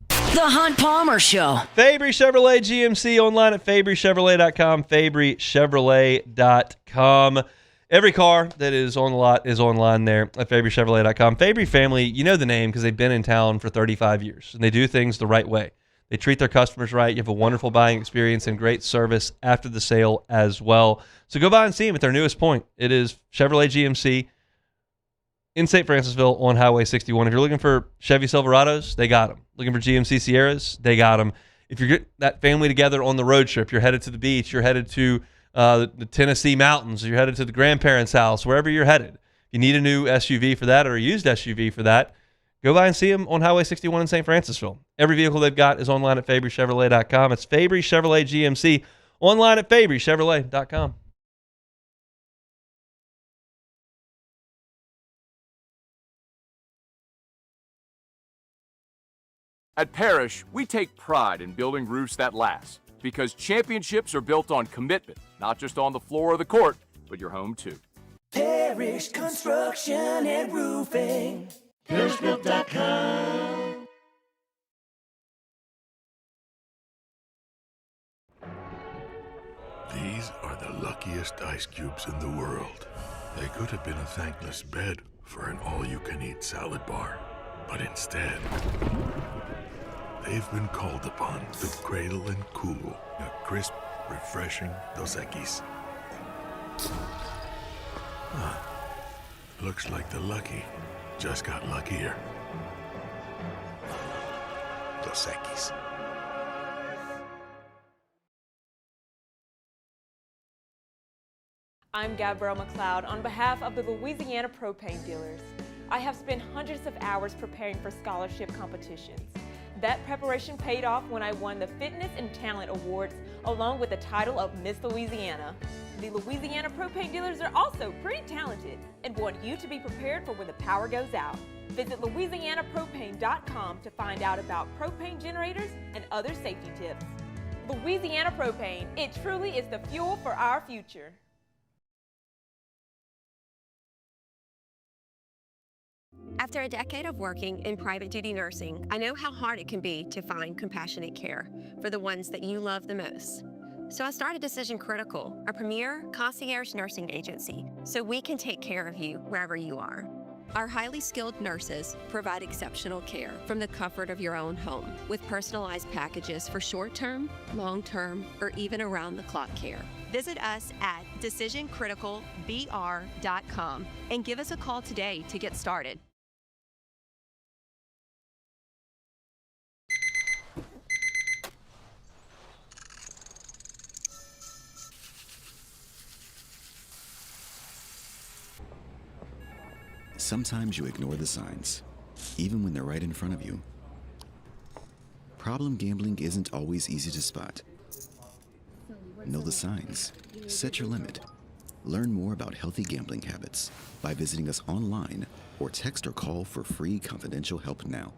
The Hunt Palmer Show. Fabry Chevrolet GMC online at FabryChevrolet.com, FabryChevrolet.com. Every car that is on the lot is online there at FabryChevrolet.com. Fabry family, you know the name because they've been in town for 35 years, and they do things the right way. They treat their customers right. You have a wonderful buying experience and great service after the sale as well. So go by and see them at their newest point. It is Chevrolet GMC in St. Francisville on Highway 61. If you're looking for Chevy Silverados, they got them. Looking for GMC Sierras, they got them. If you're getting that family together on the road trip, you're headed to the beach, you're headed to the Tennessee mountains, you're headed to the grandparents' house, wherever you're headed. If you need a new SUV for that or a used SUV for that, go by and see them on Highway 61 in St. Francisville. Every vehicle they've got is online at FabryChevrolet.com. It's Fabry Chevrolet GMC online at FabryChevrolet.com. At Parrish, we take pride in building roofs that last, because championships are built on commitment, not just on the floor of the court, but your home too. Parrish Construction and Roofing. ParrishBuilt.com. These are the luckiest ice cubes in the world. They could have been a thankless bed for an all-you-can-eat salad bar, but instead, they've been called upon to cradle and cool a crisp, Refreshing Dos Equis. Looks like the lucky just got luckier. Dos Equis. I'm Gabrielle McLeod on behalf of the Louisiana Propane Dealers. I have spent hundreds of hours preparing for scholarship competitions. That preparation paid off when I won the Fitness and Talent Awards along with the title of Miss Louisiana. The Louisiana Propane Dealers are also pretty talented and want you to be prepared for when the power goes out. Visit louisianapropane.com to find out about propane generators and other safety tips. Louisiana Propane, it truly is the fuel for our future. After a decade of working in private duty nursing, I know how hard it can be to find compassionate care for the ones that you love the most. So I started Decision Critical, a premier concierge nursing agency, so we can take care of you wherever you are. Our highly skilled nurses provide exceptional care from the comfort of your own home with personalized packages for short-term, long-term, or even around-the-clock care. Visit us at decisioncriticalbr.com and give us a call today to get started. Sometimes you ignore the signs, even when they're right in front of you. Problem gambling isn't always easy to spot. Know the signs. Set your limit. Learn more about healthy gambling habits by visiting us online or text or call for free confidential help now.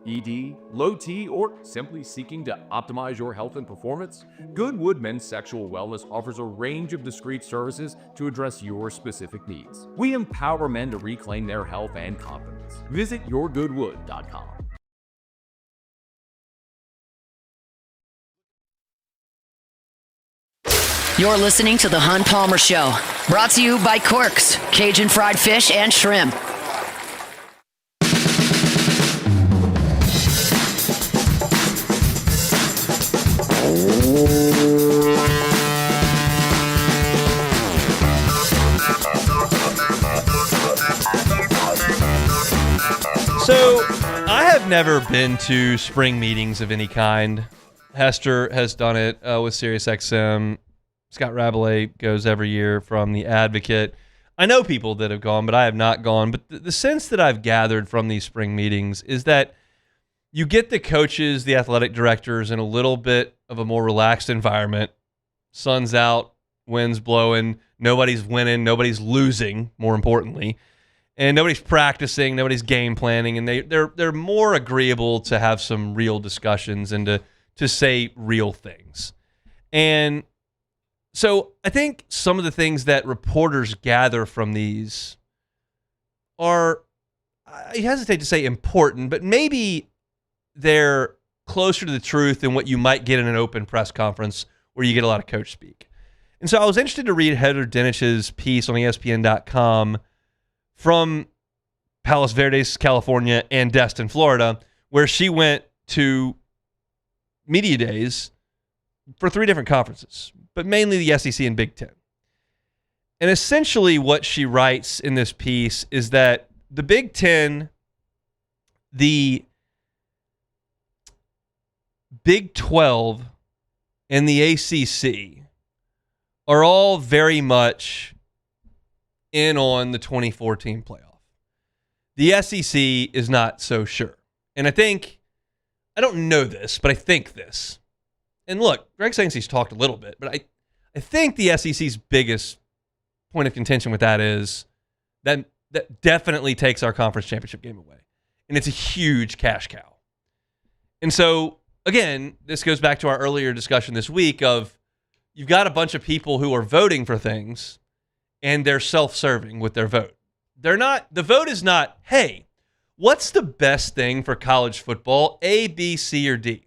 ED, low T, or simply seeking to optimize your health and performance? Goodwood Men's Sexual Wellness offers a range of discreet services to address your specific needs. We empower men to reclaim their health and confidence. Visit yourgoodwood.com. You're listening to The Hunt Palmer Show, brought to you by Corks, Cajun fried fish and shrimp. So, I have never been to spring meetings of any kind. Hester has done it with SiriusXM. Scott Rabelais goes every year from The Advocate. I know people that have gone, but I have not gone. But the sense that I've gathered from these spring meetings is that you get the coaches, the athletic directors in a little bit of a more relaxed environment. Sun's out, wind's blowing, nobody's winning, nobody's losing, more importantly. And nobody's practicing, nobody's game planning, and they're more agreeable to have some real discussions and to say real things. And so I think some of the things that reporters gather from these are, I hesitate to say important, but maybe they're closer to the truth than what you might get in an open press conference where you get a lot of coach speak. And so I was interested to read Heather Dinich's piece on ESPN.com from Palos Verdes, California, and Destin, Florida, where she went to media days for 3 different conferences, but mainly the SEC and Big Ten. And essentially what she writes in this piece is that the Big Ten, the Big 12, and the ACC are all very much in on the 2014 playoff. The SEC is not so sure. And I don't know this, but I think this. And look, Greg Sankey's talked a little bit, but I think the SEC's biggest point of contention with that is that definitely takes our conference championship game away. And it's a huge cash cow. And so, again, this goes back to our earlier discussion this week of you've got a bunch of people who are voting for things and they're self-serving with their vote. The vote is not, hey, what's the best thing for college football, A, B, C, or D?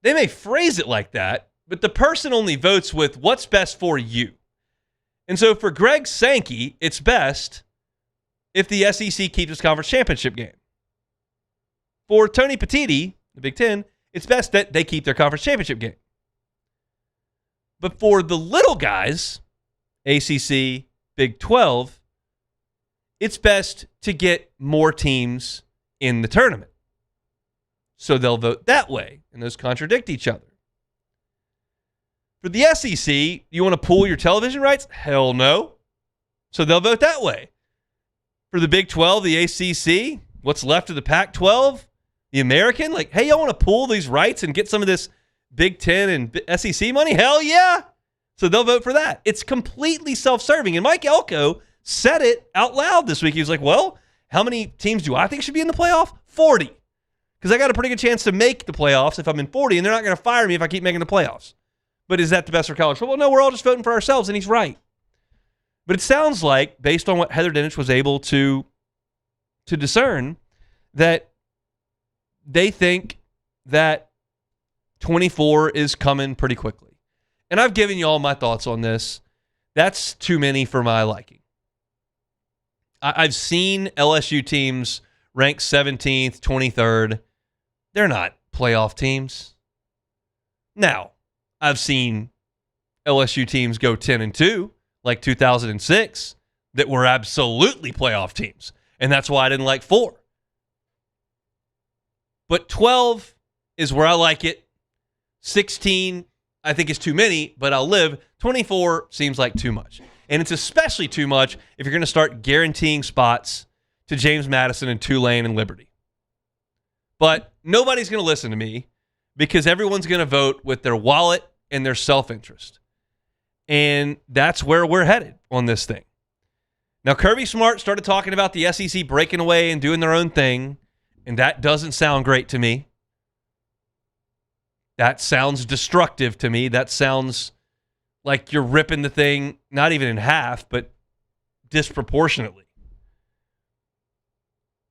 They may phrase it like that, but the person only votes with what's best for you. And so for Greg Sankey, it's best if the SEC keeps its conference championship game. For Tony Petitti, the Big Ten, it's best that they keep their conference championship game. But for the little guys, ACC, Big 12, it's best to get more teams in the tournament. So they'll vote that way, and those contradict each other. For the SEC, you want to pool your television rights? Hell no. So they'll vote that way. For the Big 12, the ACC, what's left of the Pac-12, the American, like, hey, y'all want to pool these rights and get some of this Big 10 and SEC money? Hell yeah. So they'll vote for that. It's completely self-serving. And Mike Elko said it out loud this week. He was like, well, how many teams do I think should be in the playoff? 40. Because I got a pretty good chance to make the playoffs if I'm in 40, and they're not going to fire me if I keep making the playoffs. But is that the best for college football? No, we're all just voting for ourselves, and he's right. But it sounds like, based on what Heather Dinich was able to discern, that they think that 24 is coming pretty quickly. And I've given you all my thoughts on this. That's too many for my liking. I've seen LSU teams ranked 17th, 23rd. They're not playoff teams. Now, I've seen LSU teams go 10-2, like 2006, that were absolutely playoff teams. And that's why I didn't like 4. But 12 is where I like it. 16, I think is too many, but I'll live. 24 seems like too much. And it's especially too much if you're going to start guaranteeing spots to James Madison and Tulane and Liberty. But nobody's going to listen to me because everyone's going to vote with their wallet and their self-interest. And that's where we're headed on this thing. Now, Kirby Smart started talking about the SEC breaking away and doing their own thing, and that doesn't sound great to me. That sounds destructive to me. That sounds like you're ripping the thing not even in half, but disproportionately.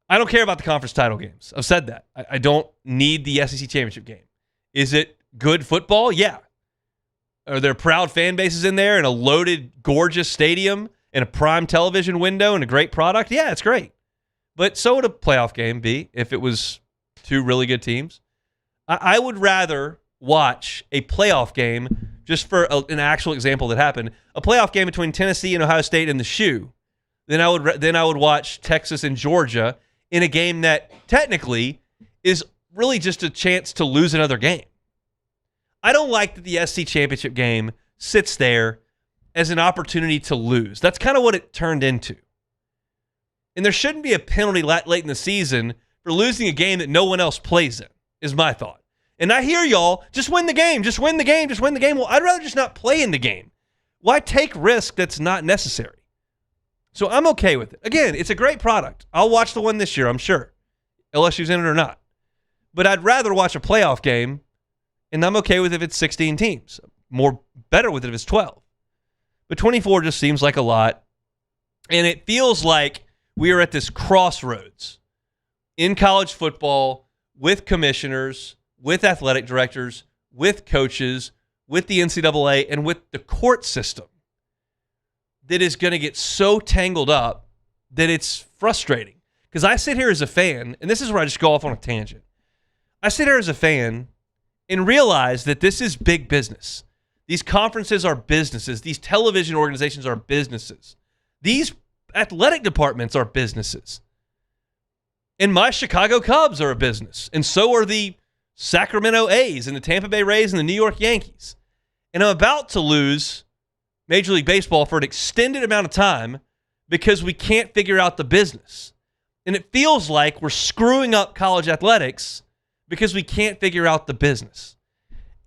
I don't care about the conference title games. I've said that. I don't need the SEC championship game. Is it good football? Yeah. Are there proud fan bases in there and a loaded, gorgeous stadium and a prime television window and a great product? Yeah, it's great. But so would a playoff game be if it was 2 really good teams. I would rather watch a playoff game, just for an actual example that happened, a playoff game between Tennessee and Ohio State in the shoe, then I would watch Texas and Georgia in a game that technically is really just a chance to lose another game. I don't like that the SC championship game sits there as an opportunity to lose. That's kind of what it turned into. And there shouldn't be a penalty late in the season for losing a game that no one else plays in, is my thought. And I hear y'all, just win the game, just win the game, just win the game. Well, I'd rather just not play in the game. Why take risk that's not necessary? So I'm okay with it. Again, it's a great product. I'll watch the one this year, I'm sure. LSU's in it or not. But I'd rather watch a playoff game, and I'm okay with it if it's 16 teams. Better with it if it's 12. But 24 just seems like a lot. And it feels like we are at this crossroads in college football with commissioners, with athletic directors, with coaches, with the NCAA, and with the court system that is going to get so tangled up that it's frustrating. Because I sit here as a fan, and this is where I just go off on a tangent. I sit here as a fan and realize that this is big business. These conferences are businesses. These television organizations are businesses. These athletic departments are businesses. And my Chicago Cubs are a business. And so are the Sacramento A's and the Tampa Bay Rays and the New York Yankees. And I'm about to lose Major League Baseball for an extended amount of time because we can't figure out the business. And it feels like we're screwing up college athletics because we can't figure out the business.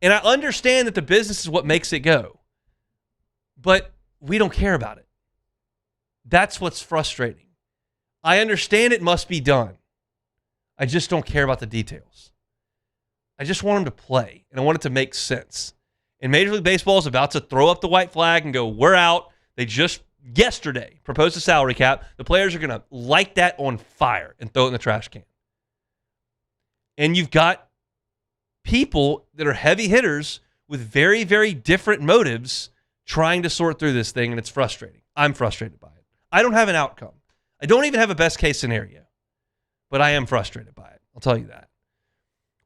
And I understand that the business is what makes it go. But we don't care about it. That's what's frustrating. I understand it must be done. I just don't care about the details. I just want them to play, and I want it to make sense. And Major League Baseball is about to throw up the white flag and go, we're out. They just yesterday proposed a salary cap. The players are going to light that on fire and throw it in the trash can. And you've got people that are heavy hitters with very, very different motives trying to sort through this thing, and it's frustrating. I'm frustrated by it. I don't have an outcome. I don't even have a best case scenario, but I am frustrated by it. I'll tell you that.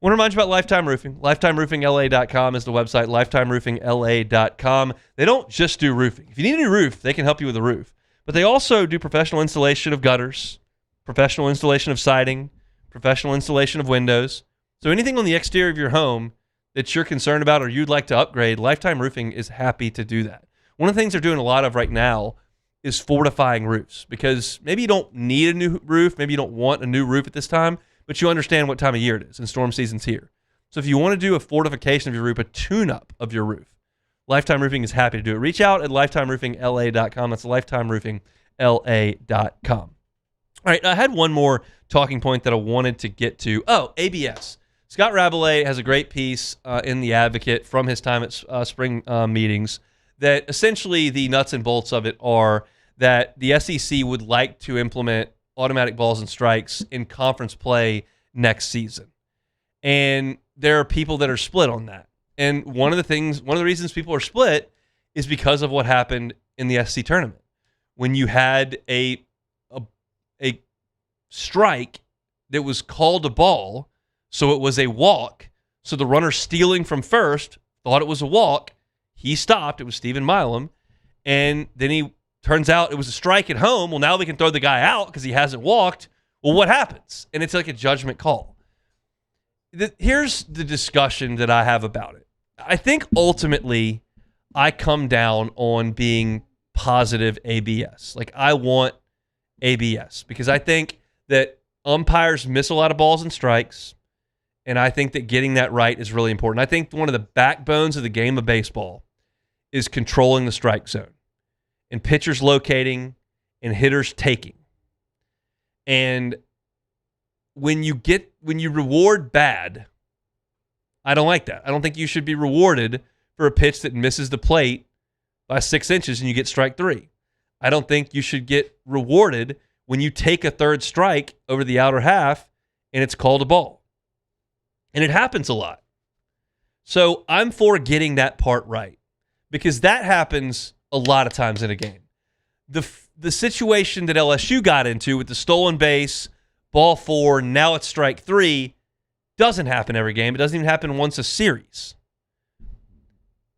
I want to remind you about Lifetime Roofing. LifetimeRoofingLA.com is the website, LifetimeRoofingLA.com. They don't just do roofing. If you need a new roof, they can help you with a roof. But they also do professional installation of gutters, professional installation of siding, professional installation of windows. So anything on the exterior of your home that you're concerned about or you'd like to upgrade, Lifetime Roofing is happy to do that. One of the things they're doing a lot of right now is fortifying roofs, because maybe you don't need a new roof, maybe you don't want a new roof at this time, but you understand what time of year it is and storm season's here. So if you want to do a fortification of your roof, a tune-up of your roof, Lifetime Roofing is happy to do it. Reach out at LifetimeRoofingLA.com. That's LifetimeRoofingLA.com. All right, I had one more talking point that I wanted to get to. Oh, ABS. Scott Rabelais has a great piece in The Advocate from his time at spring meetings that essentially the nuts and bolts of it are that the SEC would like to implement automatic balls and strikes in conference play next season. And there are people that are split on that. And one of the reasons people are split is because of what happened in the SEC tournament. When you had a strike that was called a ball, so it was a walk. So the runner stealing from first thought it was a walk. He stopped. It was Stephen Milam. And then he turns out it was a strike at home. Well, now they can throw the guy out because he hasn't walked. Well, what happens? And it's like a judgment call. Here's the discussion that I have about it. I think ultimately I come down on being positive ABS. Like, I want ABS because I think that umpires miss a lot of balls and strikes, and I think that getting that right is really important. I think one of the backbones of the game of baseball is controlling the strike zone and pitchers locating and hitters taking. And when you reward bad, I don't like that. I don't think you should be rewarded for a pitch that misses the plate by 6 inches and you get strike 3. I don't think you should get rewarded when you take a third strike over the outer half and it's called a ball. And it happens a lot. So I'm for getting that part right because that happens a lot of times in a game. The situation that LSU got into with the stolen base, ball 4, now it's strike 3, doesn't happen every game. It doesn't even happen once a series.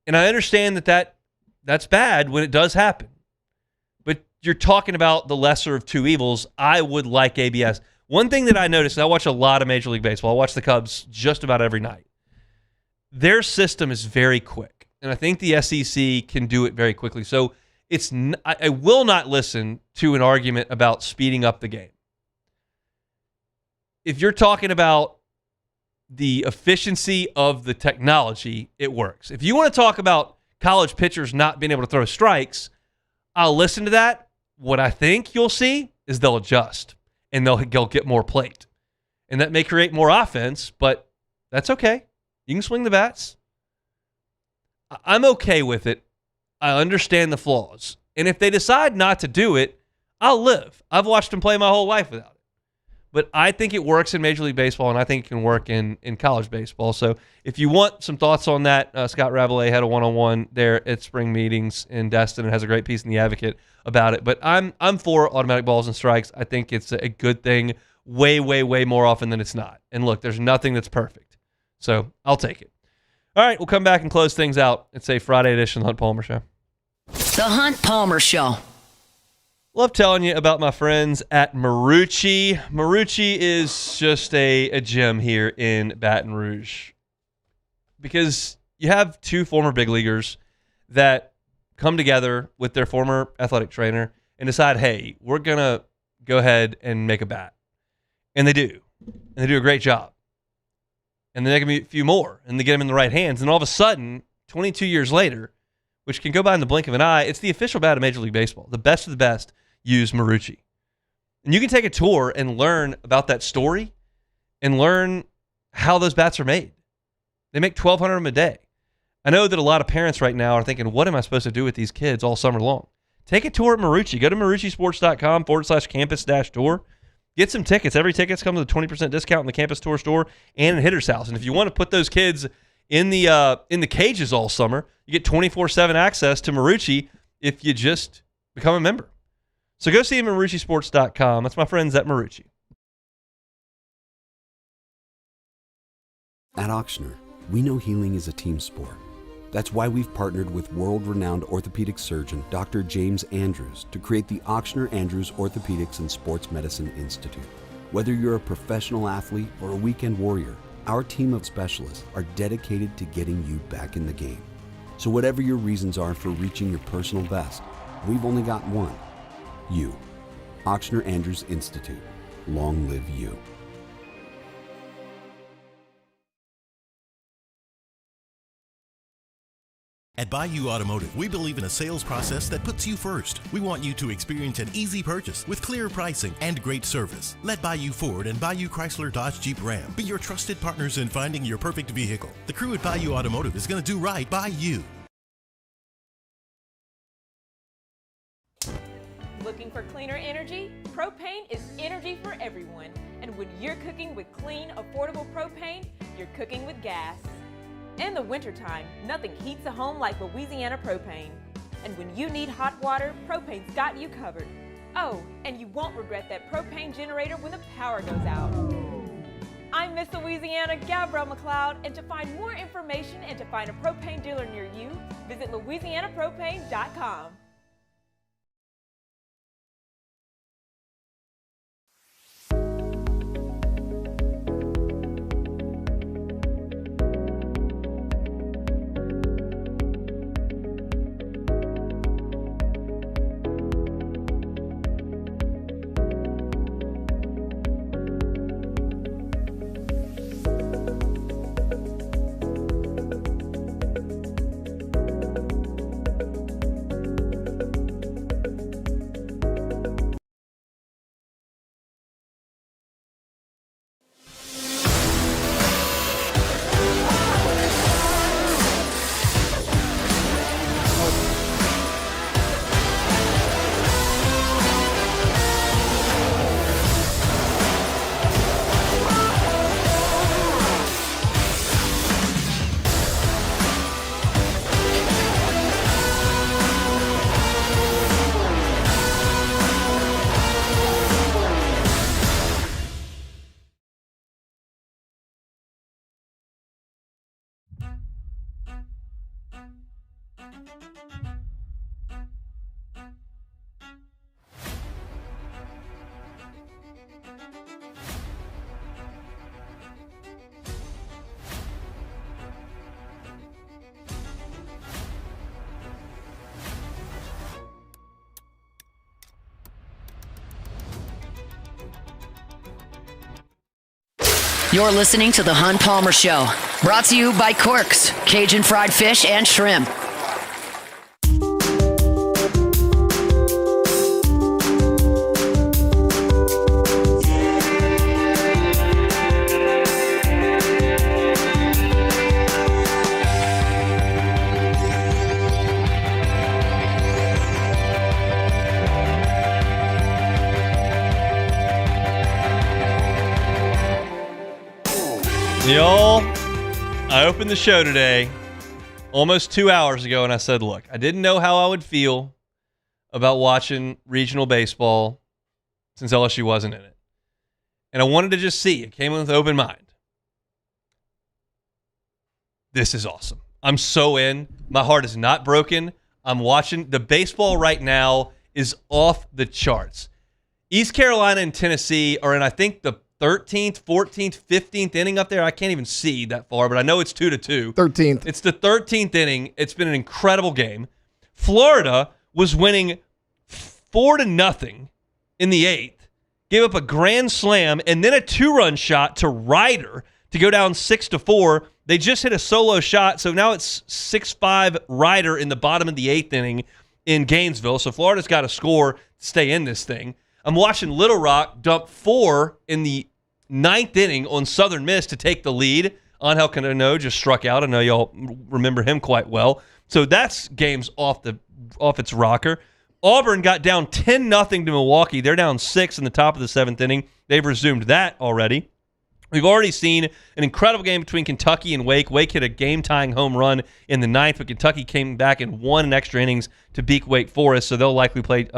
And I understand that's bad when it does happen. But you're talking about the lesser of two evils. I would like ABS. One thing that I noticed, and I watch a lot of Major League Baseball. I watch the Cubs just about every night. Their system is very quick. And I think the SEC can do it very quickly. So I will not listen to an argument about speeding up the game. If you're talking about the efficiency of the technology, it works. If you want to talk about college pitchers not being able to throw strikes, I'll listen to that. What I think you'll see is they'll adjust and they'll get more plate. And that may create more offense, but that's okay. You can swing the bats. I'm okay with it. I understand the flaws. And if they decide not to do it, I'll live. I've watched them play my whole life without it. But I think it works in Major League Baseball, and I think it can work in college baseball. So if you want some thoughts on that, Scott Rabelais had a one-on-one there at spring meetings in Destin and has a great piece in The Advocate about it. But I'm for automatic balls and strikes. I think it's a good thing way, way, way more often than it's not. And look, there's nothing that's perfect. So I'll take it. All right, we'll come back and close things out. It's a Friday edition of the Hunt Palmer Show. The Hunt Palmer Show. Love telling you about my friends at Marucci. Marucci is just a gem here in Baton Rouge because you have two former big leaguers that come together with their former athletic trainer and decide, hey, we're going to go ahead and make a bat. And they do. And they do a great job. And then they make a few more, and they get them in the right hands. And all of a sudden, 22 years later, which can go by in the blink of an eye, it's the official bat of Major League Baseball. The best of the best use Marucci. And you can take a tour and learn about that story and learn how those bats are made. They make 1,200 of them a day. I know that a lot of parents right now are thinking, what am I supposed to do with these kids all summer long? Take a tour at Marucci. Go to maruccisports.com/campus-tour. Get some tickets. Every ticket's come with a 20% discount in the Campus Tour store and in Hitter's House. And if you want to put those kids in the cages all summer, you get 24/7 access to Marucci if you just become a member. So go see them at maruccisports.com. That's my friends at Marucci. At Auctioner, we know healing is a team sport. That's why we've partnered with world-renowned orthopedic surgeon Dr. James Andrews to create the Auctioner Andrews Orthopedics and Sports Medicine Institute. Whether you're a professional athlete or a weekend warrior, our team of specialists are dedicated to getting you back in the game. So whatever your reasons are for reaching your personal best, we've only got one. You. Auctioner Andrews Institute. Long live you. At Bayou Automotive, we believe in a sales process that puts you first. We want you to experience an easy purchase with clear pricing and great service. Let Bayou Ford and Bayou Chrysler Dodge Jeep Ram be your trusted partners in finding your perfect vehicle. The crew at Bayou Automotive is going to do right by you. Looking for cleaner energy? Propane is energy for everyone. And when you're cooking with clean, affordable propane, you're cooking with gas. In the wintertime, nothing heats a home like Louisiana propane. And when you need hot water, propane's got you covered. Oh, and you won't regret that propane generator when the power goes out. I'm Miss Louisiana, Gabrielle McLeod, and to find more information and to find a propane dealer near you, visit louisianapropane.com. You're listening to The Hunt Palmer Show, brought to you by Corks, Cajun fried fish and shrimp. Y'all, I opened the show today almost 2 hours ago, and I said, look, I didn't know how I would feel about watching regional baseball since LSU wasn't in it. And I wanted to just see. It came in with an open mind. This is awesome. I'm so in. My heart is not broken. I'm watching. The baseball right now is off the charts. East Carolina and Tennessee are in, I think, the 13th, 14th, 15th inning up there. I can't even see that far, but I know it's 2-2. 13th. It's the 13th inning. It's been an incredible game. Florida was winning 4-0 in the 8th, gave up a grand slam, and then a 2-run shot to Ryder to go down 6-4. They just hit a solo shot, so now it's 6-5 Ryder in the bottom of the 8th inning in Gainesville. So Florida's got to score to stay in this thing. I'm watching Little Rock dump 4 in the 9th inning on Southern Miss to take the lead. Angel Cano just struck out. I know y'all remember him quite well. So that's game's off its rocker. Auburn got down 10-0 to Milwaukee. They're down 6 in the top of the 7th inning. They've resumed that already. We've already seen an incredible game between Kentucky and Wake. Wake hit a game-tying home run in the 9th, but Kentucky came back and won in extra innings to beat Wake Forest, so they'll likely play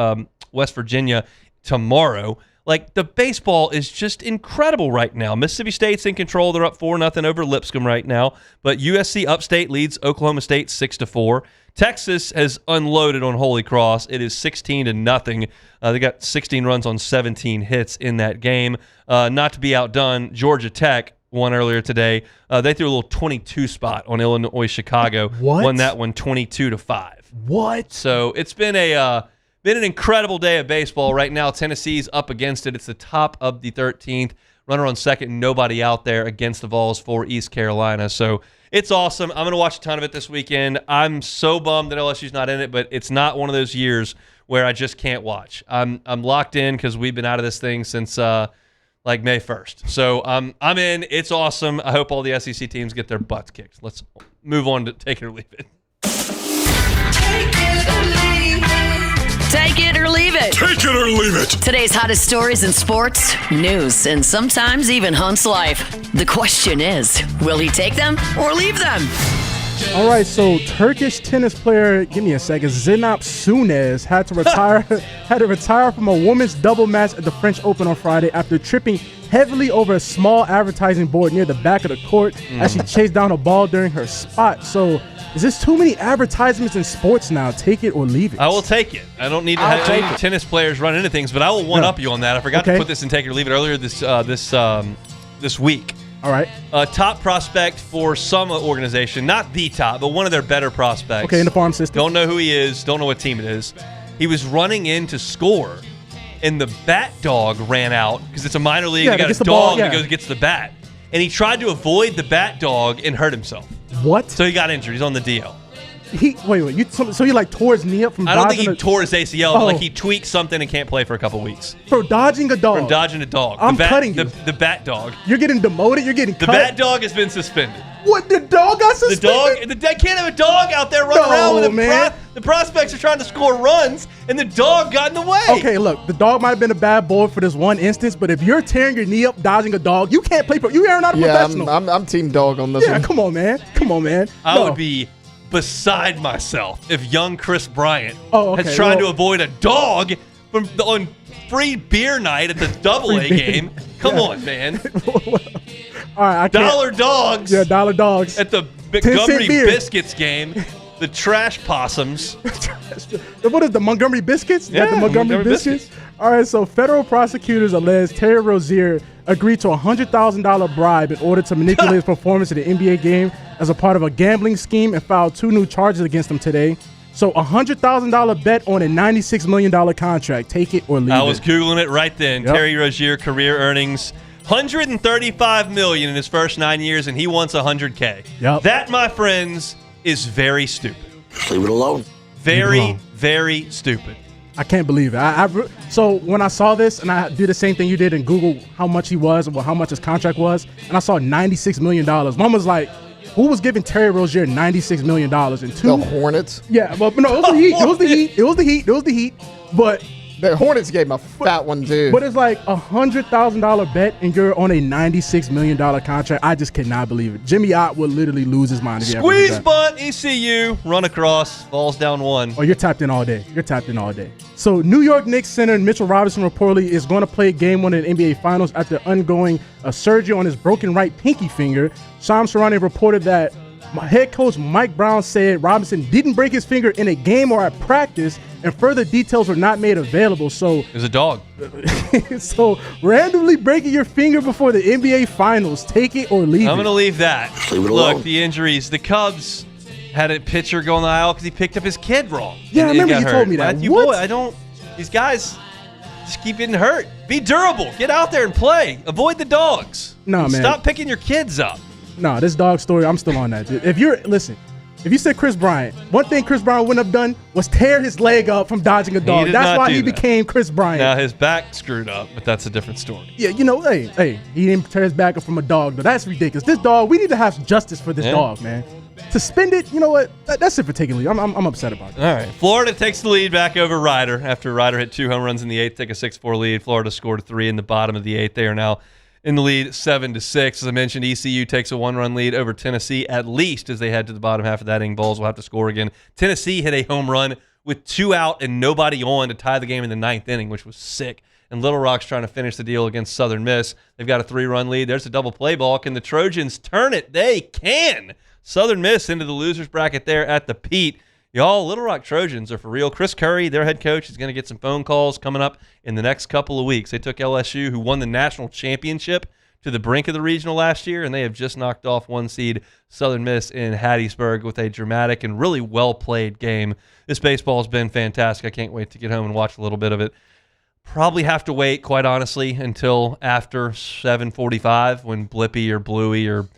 West Virginia tomorrow. Like, the baseball is just incredible right now. Mississippi State's in control. They're up 4-0 over Lipscomb right now. But USC Upstate leads Oklahoma State 6-4. Texas has unloaded on Holy Cross. It is 16-0. They got 16 runs on 17 hits in that game. Not to be outdone, Georgia Tech won earlier today. They threw a little 22 spot on Illinois Chicago. What? Won that one 22-5. What? So it's been an incredible day of baseball. Right now, Tennessee's up against it. It's the top of the 13th. Runner on second, nobody out there against the Vols for East Carolina. So it's awesome. I'm going to watch a ton of it this weekend. I'm so bummed that LSU's not in it, but it's not one of those years where I just can't watch. I'm locked in because we've been out of this thing since like May 1st. So I'm in. It's awesome. I hope all the SEC teams get their butts kicked. Let's move on to Take It or Leave It. Take it or leave it. Take it or leave it. Today's hottest stories in sports, news, and sometimes even Hunt's life. The question is, will he take them or leave them? All right, so Turkish tennis player, give me a second, Zeynep Sunes had to retire from a women's double match at the French Open on Friday after tripping heavily over a small advertising board near the back of the court as she chased down a ball during her spot. So is this too many advertisements in sports now? Take it or leave it. I will take it. I don't need to have tennis players run into things, but I will one-up you on that. I forgot to put this in Take It or Leave It earlier this week. All right. Top prospect for some organization, not the top, but one of their better prospects. Okay, in the farm system. Don't know who he is. Don't know what team it is. He was running in to score, and the bat dog ran out because it's a minor league. You got a dog that goes and gets the bat. And he tried to avoid the bat dog and hurt himself. What? So he got injured. He's on the DL. Wait. So he like tore his knee up from I don't think he tore his ACL, but like Oh. he tweaked something and can't play for a couple weeks. For dodging a dog. From dodging a dog. I'm cutting you. The bat dog. You're getting demoted. You're getting The cut. bat dog has been suspended. What? The dog got suspended? The dog can't have a dog out there running around with him. Man. The prospects are trying to score runs, and the dog got in the way. Okay, look, the dog might have been a bad boy for this one instance, but if you're tearing your knee up dodging a dog, you can't play. You are not a professional. I'm team dog on this one. Come on, man. I would be beside myself if young Chris Bryant has tried to avoid a dog on free beer night at the AA game. Come on, man. All right, Dollar dogs. Yeah, dollar dogs. At the Montgomery Biscuits game, the trash possums. What is the Montgomery Biscuits? Yeah, the Montgomery Biscuits. All right, so federal prosecutors allege Terry Rozier agreed to a $100,000 bribe in order to manipulate his performance in the NBA game as a part of a gambling scheme and filed 2 new charges against him today. So a $100,000 bet on a $96 million contract. Take it or leave it. I was Googling it right then. Yep. Terry Rozier career earnings $135 million in his first 9 years, and he wants $100K. Yep. That, my friends, is very stupid. Leave it alone. Very, very stupid. I can't believe it. So when I saw this, and I did the same thing you did and Google how much he was or how much his contract was, and I saw $96 million. One was like, who was giving Terry Rozier $96 million? And 2, the Hornets. Yeah, but no, it was the Heat. It was the Heat. But the Hornets gave him a fat one too. But it's like a $100,000 bet, and you're on a $96 million contract. I just cannot believe it. Jimmy Ott would literally lose his mind if he ever did Squeeze that. bunt, ECU, run across, falls down 1. Oh, you're tapped in all day. So New York Knicks center Mitchell Robinson reportedly is going to play Game 1 in the NBA Finals after undergoing a surgery on his broken right pinky finger. Shams Charania reported that head coach Mike Brown said Robinson didn't break his finger in a game or at practice, and further details were not made available. So it was a dog. So randomly breaking your finger before the NBA Finals, take it or leave it. I'm going to leave that. Leave it alone. Look, the injuries. The Cubs had a pitcher go on the aisle because he picked up his kid wrong. Yeah, I remember you got told me hurt. that. Matthew What? Boyd, these guys just keep getting hurt. Be durable. Get out there and play. Avoid the dogs. No, man. Stop picking your kids up. No, this dog story, I'm still on that. If you said Chris Bryant, one thing Chris Bryant wouldn't have done was tear his leg up from dodging a dog. That's why he became Chris Bryant. Now his back screwed up, but that's a different story. Yeah, hey, he didn't tear his back up from a dog, but that's ridiculous. This dog, we need to have justice for this dog, man. Suspend it, you know what? That's it for taking lead. I'm upset about it. All right. Florida takes the lead back over Ryder after Ryder hit 2 home runs in the 8th, take a 6-4 lead. Florida scored 3 in the bottom of the 8th. They are now in the lead 7-6. As I mentioned, ECU takes a 1-run lead over Tennessee, at least as they head to the bottom half of that inning. Vols will have to score again. Tennessee hit a home run with 2 out and nobody on to tie the game in the 9th inning, which was sick. and Little Rock's trying to finish the deal against Southern Miss. They've got a 3-run lead. There's a double play ball. Can the Trojans turn it? They can. Southern Miss into the losers bracket there at the Pete. Y'all, Little Rock Trojans are for real. Chris Curry, their head coach, is going to get some phone calls coming up in the next couple of weeks. They took LSU, who won the national championship, to the brink of the regional last year, and they have just knocked off 1 seed Southern Miss in Hattiesburg with a dramatic and really well-played game. This baseball has been fantastic. I can't wait to get home and watch a little bit of it. Probably have to wait, quite honestly, until after 7:45 when Blippy or Bluey or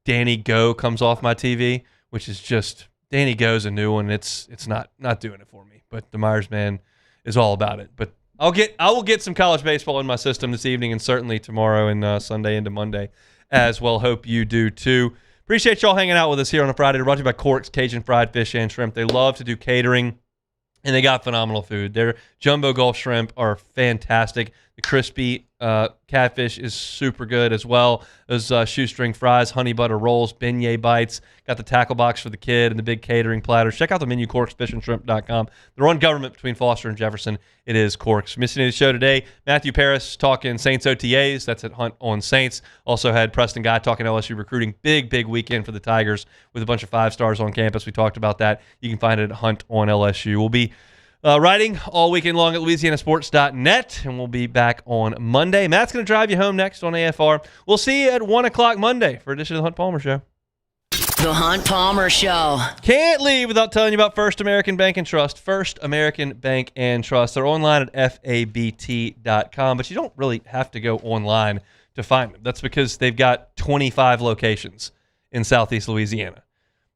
Danny Go comes off my TV, which is just – Danny Go's a new one. It's not doing it for me, but the Myers man is all about it. But I will get some college baseball in my system this evening and certainly tomorrow and Sunday into Monday as well. Hope you do too. Appreciate y'all hanging out with us here on a Friday. Brought to you by Cork's Cajun Fried Fish and Shrimp. They love to do catering, and they got phenomenal food. Their jumbo Gulf shrimp are fantastic. The crispy catfish is super good as well. Those shoestring fries, honey butter rolls, beignet bites. Got the tackle box for the kid and the big catering platters. Check out the menu, corksfishandshrimp.com. They're on Government between Foster and Jefferson. It is Corks. Missing the show today, Matthew Paris talking Saints OTAs. That's at Hunt on Saints. Also had Preston Guy talking LSU recruiting. Big weekend for the Tigers with a bunch of 5-stars on campus. We talked about that. You can find it at Hunt on LSU. We'll be writing all weekend long at LouisianaSports.net, and we'll be back on Monday. Matt's going to drive you home next on AFR. We'll see you at 1 o'clock Monday for edition of the Hunt Palmer Show. The Hunt Palmer Show. Can't leave without telling you about First American Bank and Trust. First American Bank and Trust. They're online at FABT.com, but you don't really have to go online to find them. That's because they've got 25 locations in Southeast Louisiana.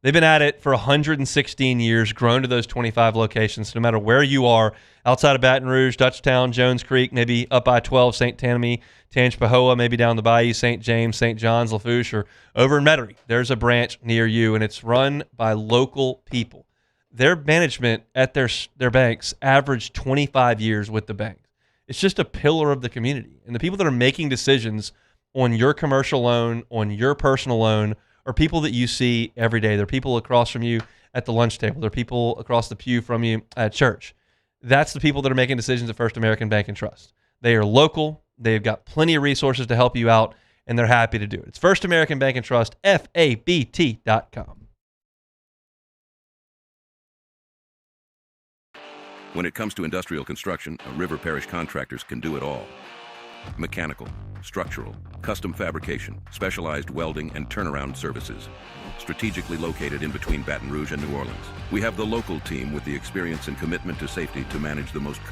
They've been at it for 116 years, grown to those 25 locations. No matter where you are, outside of Baton Rouge, Dutchtown, Jones Creek, maybe up I-12, St. Tammany, Tangipahoa, maybe down the Bayou, St. James, St. John's, Lafourche, or over in Metairie, there's a branch near you, and it's run by local people. Their management at their banks averaged 25 years with the bank. It's just a pillar of the community. And the people that are making decisions on your commercial loan, on your personal loan, are people that you see every day. They're people across from you at the lunch table. They're people across the pew from you at church. That's the people that are making decisions at First American Bank and Trust. They are local. They've got plenty of resources to help you out, and they're happy to do it. It's First American Bank and Trust, FABT.com. When it comes to industrial construction, River Parish Contractors can do it all. Mechanical, structural, custom fabrication, specialized welding, and turnaround services. Strategically located in between Baton Rouge and New Orleans, we have the local team with the experience and commitment to safety to manage the most